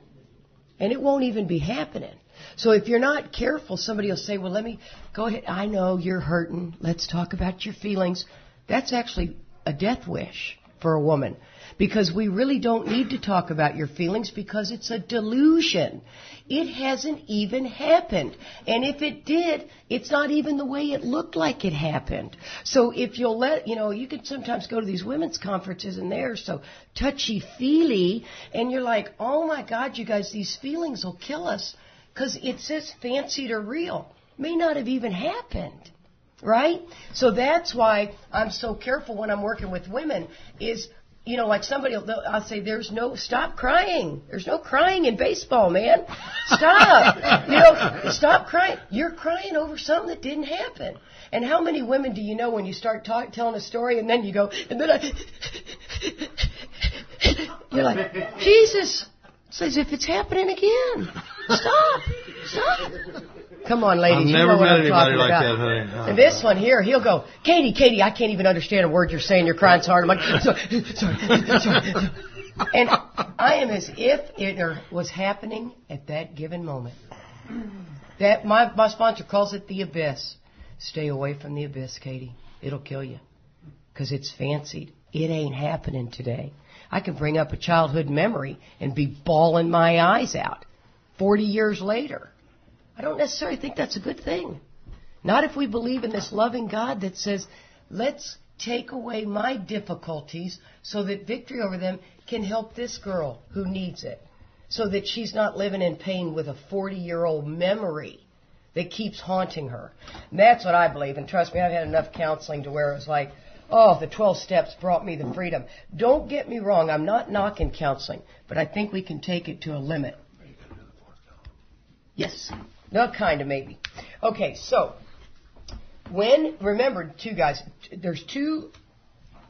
and it won't even be happening. So if you're not careful, somebody will say, well, let me go ahead. I know you're hurting. Let's talk about your feelings. That's actually a death wish for a woman, because we really don't need to talk about your feelings because it's a delusion. It hasn't even happened. And if it did, it's not even the way it looked like it happened. So if you'll you can sometimes go to these women's conferences and they're so touchy-feely, and you're like, oh my God, you guys, these feelings will kill us. Because it says fancied or real. May not have even happened, right? So that's why I'm so careful when I'm working with women is, you know, like I'll say, stop crying. There's no crying in baseball, man. Stop. You know, stop crying. You're crying over something that didn't happen. And how many women do you know when you start telling a story and then you go, and then you're like, Jesus. It's as if it's happening again. Stop. Come on, ladies. I've never met anybody like that, honey. And this one here, he'll go, Katie, I can't even understand a word you're saying. You're crying so hard. I'm like, sorry. And I am as if it was happening at that given moment. That my sponsor calls it the abyss. Stay away from the abyss, Katie. It'll kill you. Because it's fancied. It ain't happening today. I can bring up a childhood memory and be bawling my eyes out 40 years later. I don't necessarily think that's a good thing. Not if we believe in this loving God that says, let's take away my difficulties so that victory over them can help this girl who needs it, so that she's not living in pain with a 40-year-old memory that keeps haunting her. And that's what I believe. And trust me, I've had enough counseling to where it was like, oh, the 12 steps brought me the freedom. Don't get me wrong. I'm not knocking counseling, but I think we can take it to a limit. Yes. No, kind of, maybe. Okay, so remember, too, guys, there's 2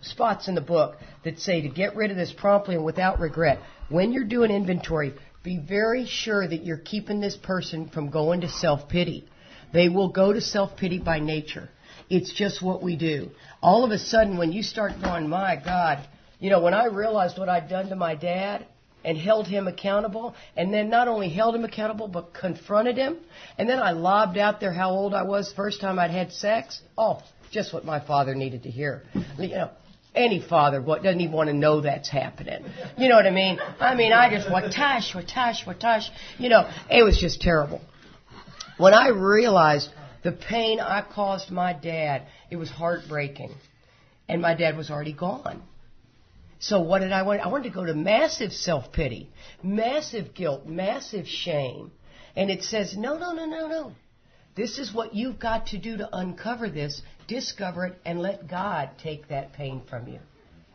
spots in the book that say to get rid of this promptly and without regret. When you're doing inventory, be very sure that you're keeping this person from going to self-pity. They will go to self-pity by nature. It's just what we do. All of a sudden, when you start going, my God, you know, when I realized what I'd done to my dad and held him accountable, and then not only held him accountable, but confronted him, and then I lobbed out there how old I was first time I'd had sex. Oh, just what my father needed to hear. You know, any father doesn't even want to know that's happening. You know what I mean? I just, watash. You know, it was just terrible. When I realized the pain I caused my dad, it was heartbreaking. And my dad was already gone. So what did I want? I wanted to go to massive self-pity, massive guilt, massive shame. And it says, no. This is what you've got to do to uncover this, discover it, and let God take that pain from you.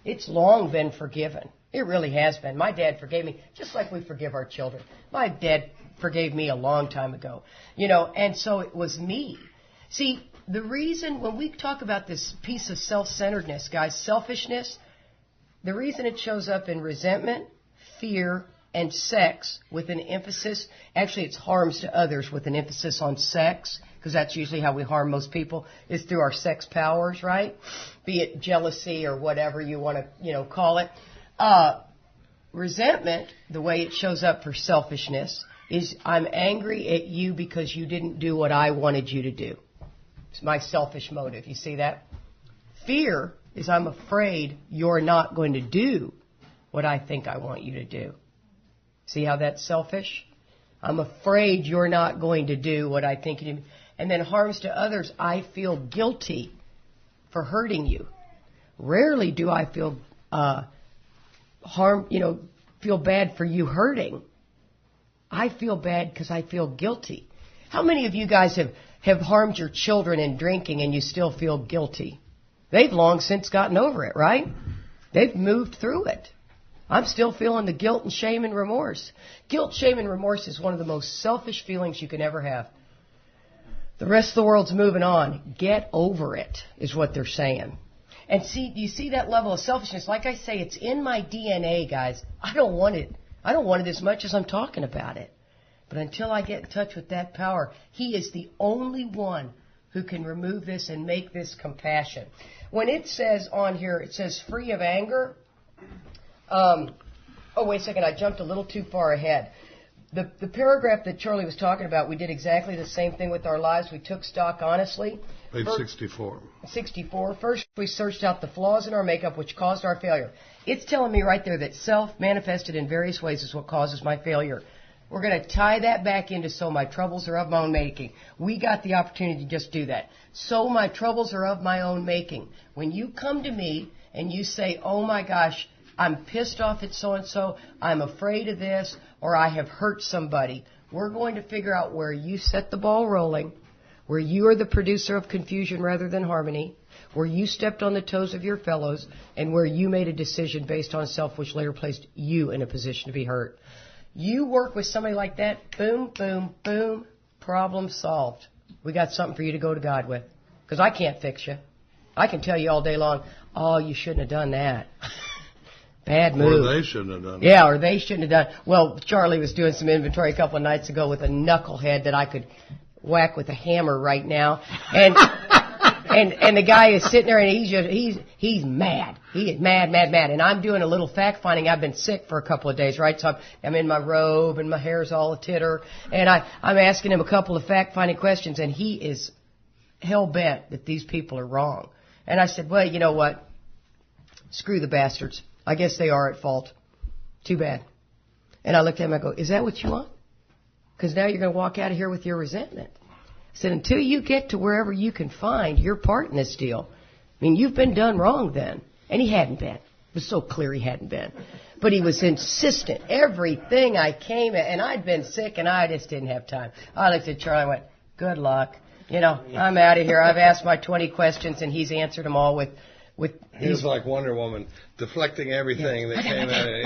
It's long been forgiven. It really has been. My dad forgave me, just like we forgive our children. My dad forgave me a long time ago, and so it was me. See, the reason when we talk about this piece of self-centeredness, guys, selfishness, the reason it shows up in resentment, fear, and sex with an emphasis, actually it's harms to others with an emphasis on sex, because that's usually how we harm most people, is through our sex powers, right? Be it jealousy or whatever you want to, call it. Resentment, the way it shows up for selfishness, is I'm angry at you because you didn't do what I wanted you to do. It's my selfish motive. You see that? Fear is I'm afraid you're not going to do what I think I want you to do. See how that's selfish? I'm afraid you're not going to do what I think you do. And then harms to others, I feel guilty for hurting you. Rarely do I feel feel bad for you hurting. I feel bad because I feel guilty. How many of you guys have harmed your children in drinking and you still feel guilty? They've long since gotten over it, right? They've moved through it. I'm still feeling the guilt and shame and remorse. Guilt, shame, and remorse is one of the most selfish feelings you can ever have. The rest of the world's moving on. Get over it, is what they're saying. And see, you see that level of selfishness? Like I say, it's in my DNA, guys. I don't want it. I don't want it as much as I'm talking about it. But until I get in touch with that power, He is the only one who can remove this and make this compassion. When it says on here, it says free of anger. Wait a second, I jumped a little too far ahead. The paragraph that Charlie was talking about, we did exactly the same thing with our lives. We took stock honestly. Page 64. 64. First, we searched out the flaws in our makeup which caused our failure. It's telling me right there that self manifested in various ways is what causes my failure. We're going to tie that back into so my troubles are of my own making. We got the opportunity to just do that. So my troubles are of my own making. When you come to me and you say, oh my gosh, I'm pissed off at so-and-so, I'm afraid of this, or I have hurt somebody, we're going to figure out where you set the ball rolling, where you are the producer of confusion rather than harmony, where you stepped on the toes of your fellows, and where you made a decision based on self which later placed you in a position to be hurt. You work with somebody like that, boom, boom, boom, problem solved. We got something for you to go to God with, because I can't fix you. I can tell you all day long, oh, you shouldn't have done that. Bad move. Or they shouldn't have done it. Yeah, or they shouldn't have done. Well, Charlie was doing some inventory a couple of nights ago with a knucklehead that I could whack with a hammer right now, and and the guy is sitting there and he's mad. He is mad, and I'm doing a little fact finding. I've been sick for a couple of days, right? So I'm in my robe and my hair's all a titter, and I'm asking him a couple of fact finding questions, and he is hell bent that these people are wrong. And I said, well, you know what? Screw the bastards. I guess they are at fault. Too bad. And I looked at him and I go, is that what you want? Because now you're going to walk out of here with your resentment. I said, until you get to wherever you can find your part in this deal, I mean, you've been done wrong then. And he hadn't been. It was so clear he hadn't been. But he was insistent. Everything I came at, and I'd been sick and I just didn't have time. I looked at Charlie and went, good luck. I'm out of here. I've asked my 20 questions and he's answered them all with he was like Wonder Woman, deflecting everything that came at it.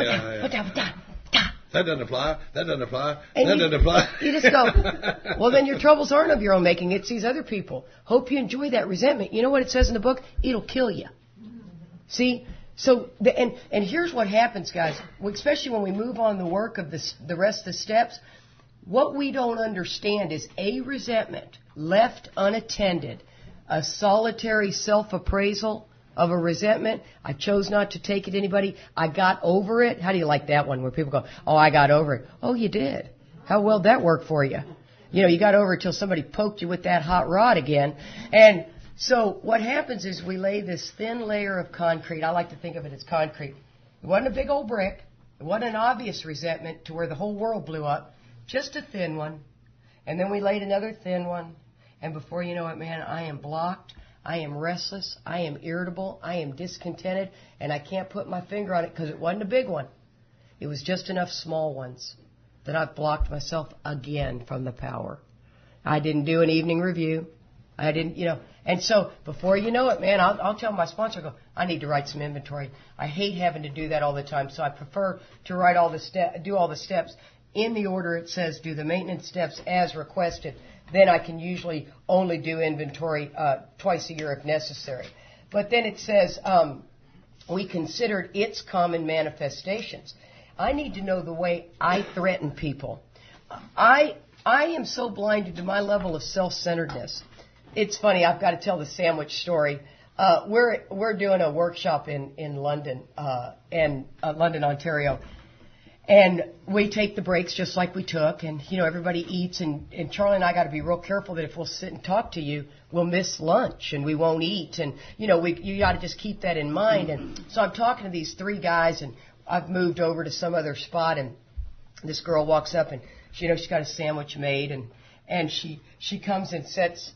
That doesn't apply. That doesn't apply. That doesn't apply. You just go, well, then your troubles aren't of your own making. It's these other people. Hope you enjoy that resentment. You know what it says in the book? It'll kill you. See? So, and here's what happens, guys, especially when we move on the work of the rest of the steps. What we don't understand is a resentment left unattended, a solitary self-appraisal of a resentment. I chose not to take it to anybody. I got over it. How do you like that one where people go, oh, I got over it? Oh, you did. How well that worked for you? You got over it till somebody poked you with that hot rod again. And so what happens is we lay this thin layer of concrete. I like to think of it as concrete. It wasn't a big old brick. It wasn't an obvious resentment to where the whole world blew up. Just a thin one. And then we laid another thin one. And before you know it, man, I am blocked. I am restless, I am irritable, I am discontented, and I can't put my finger on it because it wasn't a big one. It was just enough small ones that I've blocked myself again from the power. I didn't do an evening review. I didn't, And so before you know it, man, I'll tell my sponsor, I go, I need to write some inventory. I hate having to do that all the time, so I prefer to write do all the steps in the order it says, do the maintenance steps as requested. Then I can usually only do inventory twice a year if necessary. But then it says, we considered its common manifestations. I need to know the way I threaten people. I am so blinded to my level of self-centeredness. It's funny. I've got to tell the sandwich story. We're doing a workshop in London, London, Ontario, and we take the breaks just like we took, and everybody eats, and Charlie and I got to be real careful that if we'll sit and talk to you, we'll miss lunch and we won't eat, and you got to just keep that in mind. And so I'm talking to these three guys, and I've moved over to some other spot, and this girl walks up, and she's got a sandwich made, and she comes and sets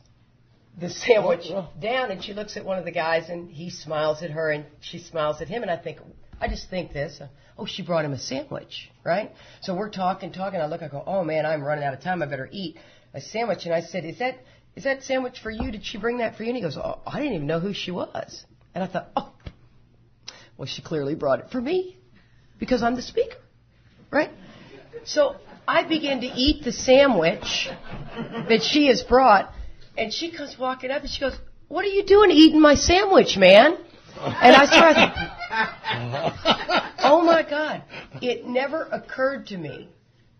the sandwich down, and she looks at one of the guys, and he smiles at her, and she smiles at him, and I just think this. She brought him a sandwich, right? So we're talking. I look, I go, oh man, I'm running out of time. I better eat a sandwich. And I said, is that sandwich for you? Did she bring that for you? And he goes, oh, I didn't even know who she was. And I thought, well, she clearly brought it for me because I'm the speaker, right? So I begin to eat the sandwich that she has brought, and she comes walking up and she goes, what are you doing eating my sandwich, man? And I started, oh my God, it never occurred to me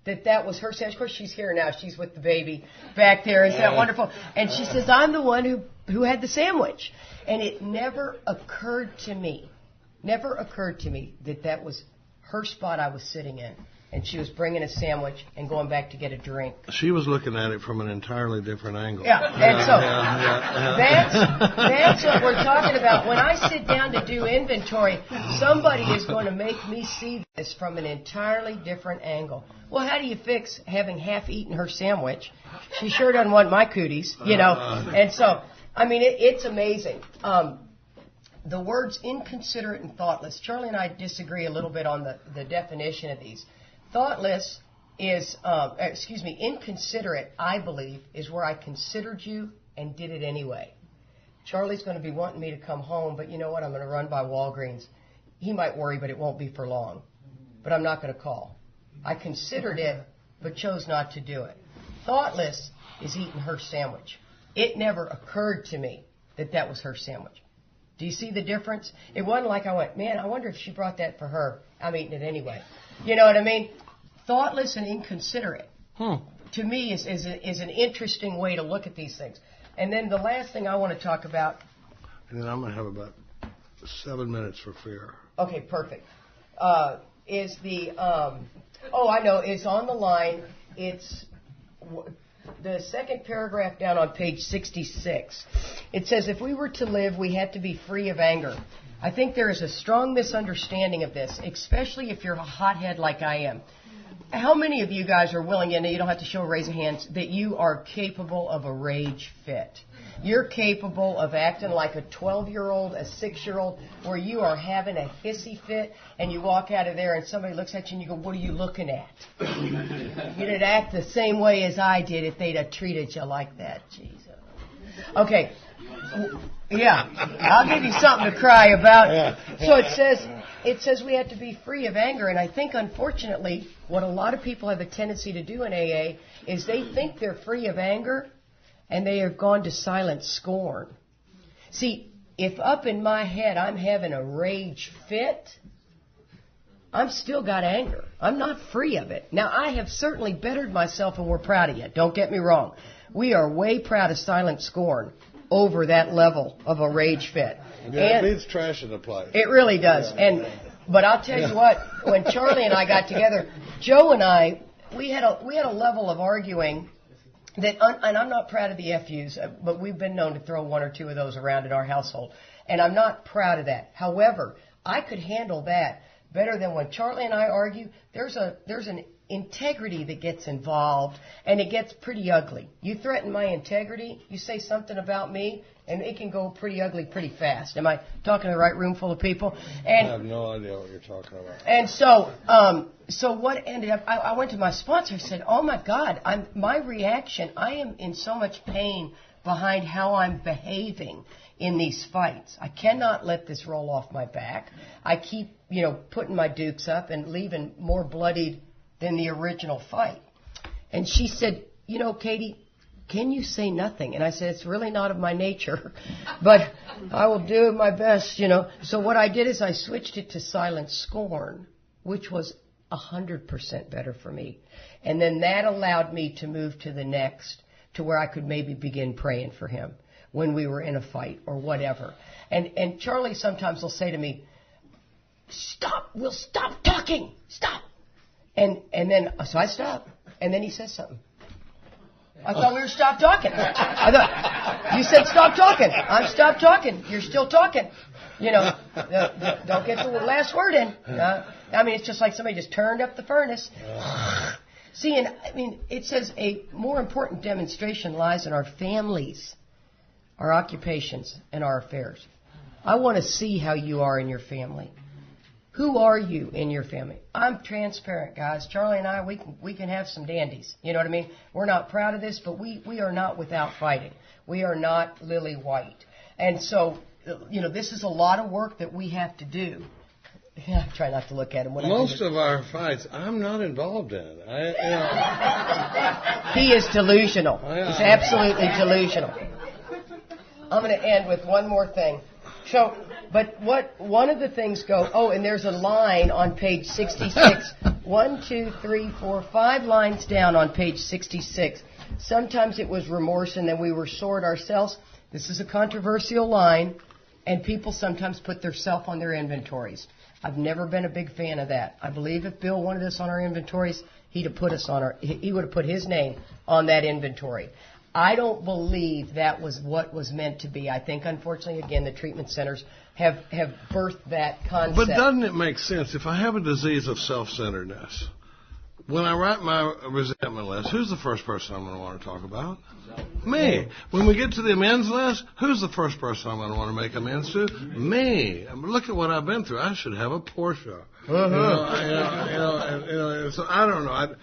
that was her sandwich. Of course, she's here now. She's with the baby back there. Isn't that wonderful? And she says, I'm the one who had the sandwich. And it never occurred to me that was her spot I was sitting in. And she was bringing a sandwich and going back to get a drink. She was looking at it from an entirely different angle. Yeah, and so that's what we're talking about. When I sit down to do inventory, somebody is going to make me see this from an entirely different angle. Well, how do you fix having half-eaten her sandwich? She sure doesn't want my cooties, And so, it's amazing. The words inconsiderate and thoughtless. Charlie and I disagree a little bit on the definition of these. Thoughtless is, inconsiderate, I believe, is where I considered you and did it anyway. Charlie's going to be wanting me to come home, but you know what? I'm going to run by Walgreens. He might worry, but it won't be for long. But I'm not going to call. I considered it, but chose not to do it. Thoughtless is eating her sandwich. It never occurred to me that was her sandwich. Do you see the difference? It wasn't like I went, man, I wonder if she brought that for her. I'm eating it anyway. You know what I mean? Thoughtless and inconsiderate, to me, is an interesting way to look at these things. And then the last thing I want to talk about. And then I'm going to have about 7 minutes for fear. Okay, perfect. Is the, I know, it's on the line. It's the second paragraph down on page 66. It says, if we were to live, we had to be free of anger. I think there is a strong misunderstanding of this, especially if you're a hothead like I am. How many of you guys are willing, and you don't have to show a raise of hands, that you are capable of a rage fit? You're capable of acting like a 12-year-old, a 6-year-old, where you are having a hissy fit, and you walk out of there and somebody looks at you and you go, what are you looking at? You'd act the same way as I did if they'd have treated you like that. Jesus. Okay. Yeah, I'll give you something to cry about. So it says we have to be free of anger, and I think, unfortunately, what a lot of people have a tendency to do in AA is they think they're free of anger, and they have gone to silent scorn. See, if up in my head I'm having a rage fit, I'm still got anger. I'm not free of it. Now, I have certainly bettered myself, and we're proud of you. Don't get me wrong. We are way proud of silent scorn over that level of a rage fit. Yeah, it means trash in the place. It really does. But I'll tell you what, when Charlie and I got together, Joe and I, we had a level of arguing that, and I'm not proud of the FUs, but we've been known to throw one or two of those around in our household, and I'm not proud of that. However, I could handle that better than when Charlie and I argue. There's an integrity that gets involved, and it gets pretty ugly. You threaten my integrity, you say something about me, and it can go pretty ugly pretty fast. Am I talking to the right room full of people? And I have no idea what you're talking about. And so what ended up, I went to my sponsor and said, oh my God, my reaction, I am in so much pain behind how I'm behaving in these fights. I cannot let this roll off my back. I keep, putting my dukes up and leaving more bloodied than the original fight. And she said, Katie, can you say nothing? And I said, it's really not of my nature, but I will do my best, So what I did is I switched it to silent scorn, which was 100% better for me. And then that allowed me to move to the next, to where I could maybe begin praying for him when we were in a fight or whatever. And Charlie sometimes will say to me, stop, we'll stop talking, stop. And then, so I stop, and then he says something. I thought we were stopped talking. I thought, you said stop talking. I'm stopped talking. You're still talking. Don't get the last word in. It's just like somebody just turned up the furnace. See, it says a more important demonstration lies in our families, our occupations, and our affairs. I want to see how you are in your family. Who are you in your family? I'm transparent, guys. Charlie and I, we can have some dandies. You know what I mean? We're not proud of this, but we are not without fighting. We are not lily white. And so, this is a lot of work that we have to do. I try not to look at him. Most of our fights, I'm not involved in. He is delusional. He's absolutely delusional. I'm going to end with one more thing. So, but one of the things and there's a line on page 66. 1, 2, 3, 4, 5 lines down on page 66. Sometimes it was remorse and then we were sore at ourselves. This is a controversial line, and people sometimes put their self on their inventories. I've never been a big fan of that. I believe if Bill wanted us on our inventories, he would have put his name on that inventory. I don't believe that was what was meant to be. I think, unfortunately, again, the treatment centers have birthed that concept. But doesn't it make sense? If I have a disease of self-centeredness, when I write my resentment list, who's the first person I'm going to want to talk about? Me. When we get to the amends list, who's the first person I'm going to want to make amends to? Me. Look at what I've been through. I should have a Porsche. So I don't know.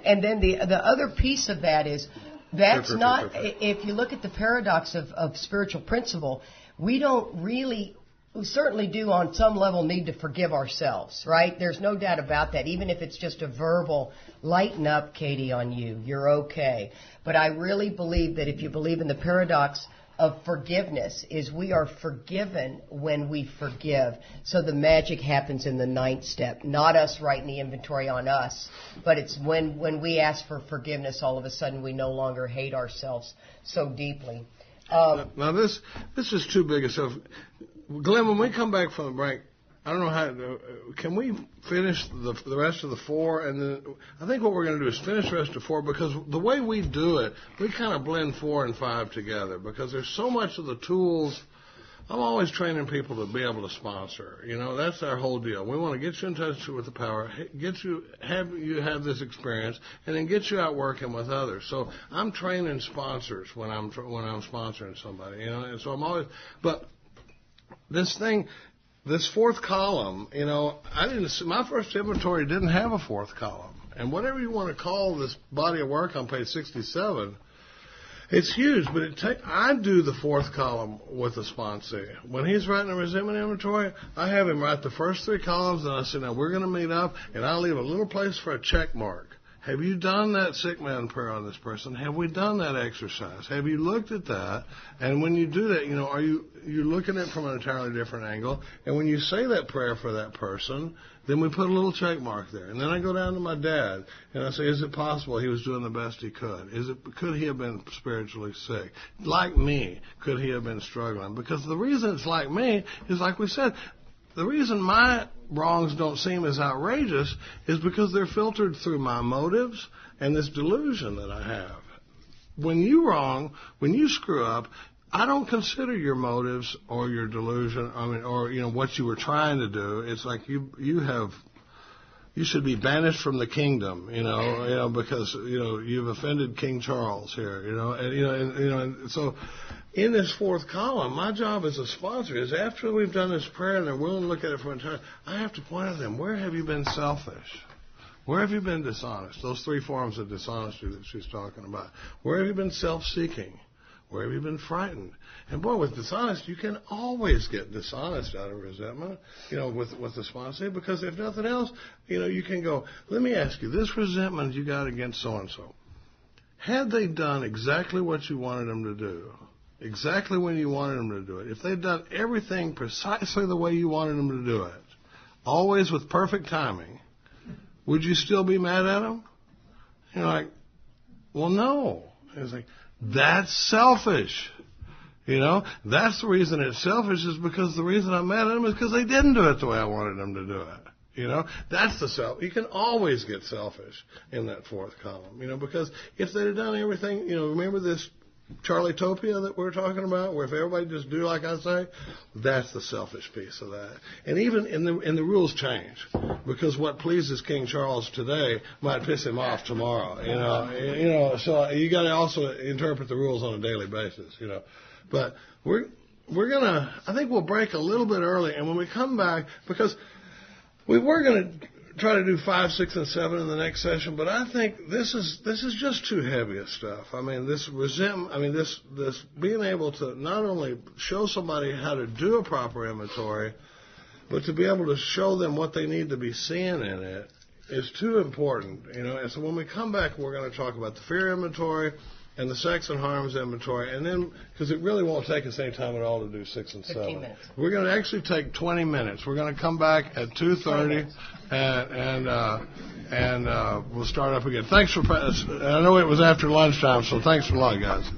And then the other piece of that is, that's not, if you look at the paradox of spiritual principle, we certainly do on some level need to forgive ourselves, right? There's no doubt about that. Even if it's just a verbal, lighten up, Katie, on you. You're okay. But I really believe that if you believe in the paradox of forgiveness, is we are forgiven when we forgive. So the magic happens in the 9th step. Not us writing the inventory on us, but it's when we ask for forgiveness, all of a sudden we no longer hate ourselves so deeply. Now this is too big a stuff. Glenn, when we come back from the break, I don't know how. Can we finish the rest of the 4? And then I think what we're going to do is finish the rest of 4, because the way we do it, we kind of blend 4 and 5 together, because there's so much of the tools. I'm always training people to be able to sponsor. That's our whole deal. We want to get you in touch with the power, have this experience, and then get you out working with others. So I'm training sponsors when I'm sponsoring somebody. And so I'm always. But this 4th column, my first inventory didn't have a 4th column. And whatever you want to call this body of work on page 67, it's huge, but I do the 4th column with the sponsee. When he's writing a resentment inventory, I have him write the first 3 columns, and I say, now we're going to meet up, and I'll leave a little place for a check mark. Have you done that sick man prayer on this person? Have we done that exercise? Have you looked at that? And when you do that, are you're looking at it from an entirely different angle? And when you say that prayer for that person, then we put a little check mark there. And then I go down to my dad and I say, is it possible he was doing the best he could? Could he have been spiritually sick? Like me, could he have been struggling? Because the reason it's like me is, like we said, the reason my wrongs don't seem as outrageous is because they're filtered through my motives and this delusion that I have. When you screw up, I don't consider your motives or your delusion, or what you were trying to do. It's like you should be banished from the kingdom, because you've offended King Charles here, and so. In this 4th column, my job as a sponsor is, after we've done this prayer and they're willing to look at it for entire, I have to point out to them, where have you been selfish? Where have you been dishonest? Those 3 forms of dishonesty that she's talking about. Where have you been self-seeking? Where have you been frightened? And boy, with dishonest, you can always get dishonest out of resentment, with the sponsor. Because if nothing else, you can go, let me ask you, this resentment you got against so-and-so, had they done exactly what you wanted them to do, exactly when you wanted them to do it, if they'd done everything precisely the way you wanted them to do it, always with perfect timing, would you still be mad at them? You're like, well, no. It's like, that's selfish. That's the reason it's selfish, is because the reason I'm mad at them is because they didn't do it the way I wanted them to do it. That's the self. You can always get selfish in that fourth column, because if they'd have done everything, remember this Charlie-topia that we're talking about, where if everybody just do like I say, that's the selfish piece of that. And even in the rules change, because what pleases King Charles today might piss him off tomorrow. So you got to also interpret the rules on a daily basis. But we're gonna, I think we'll break a little bit early, and when we come back, because we were gonna try to do 5, 6, and 7 in the next session, but I think this is just too heavy a stuff. I mean, this resentment. I mean, this being able to not only show somebody how to do a proper inventory, but to be able to show them what they need to be seeing in it is too important. And so when we come back, we're going to talk about the fear inventory and the sex and harms inventory, and then, because it really won't take us any time at all to do 6 and 7. 15 minutes. We're going to actually take 20 minutes. We're going to come back at 2:30, and we'll start up again. Thanks for, I know it was after lunchtime, so thanks for a lot, guys.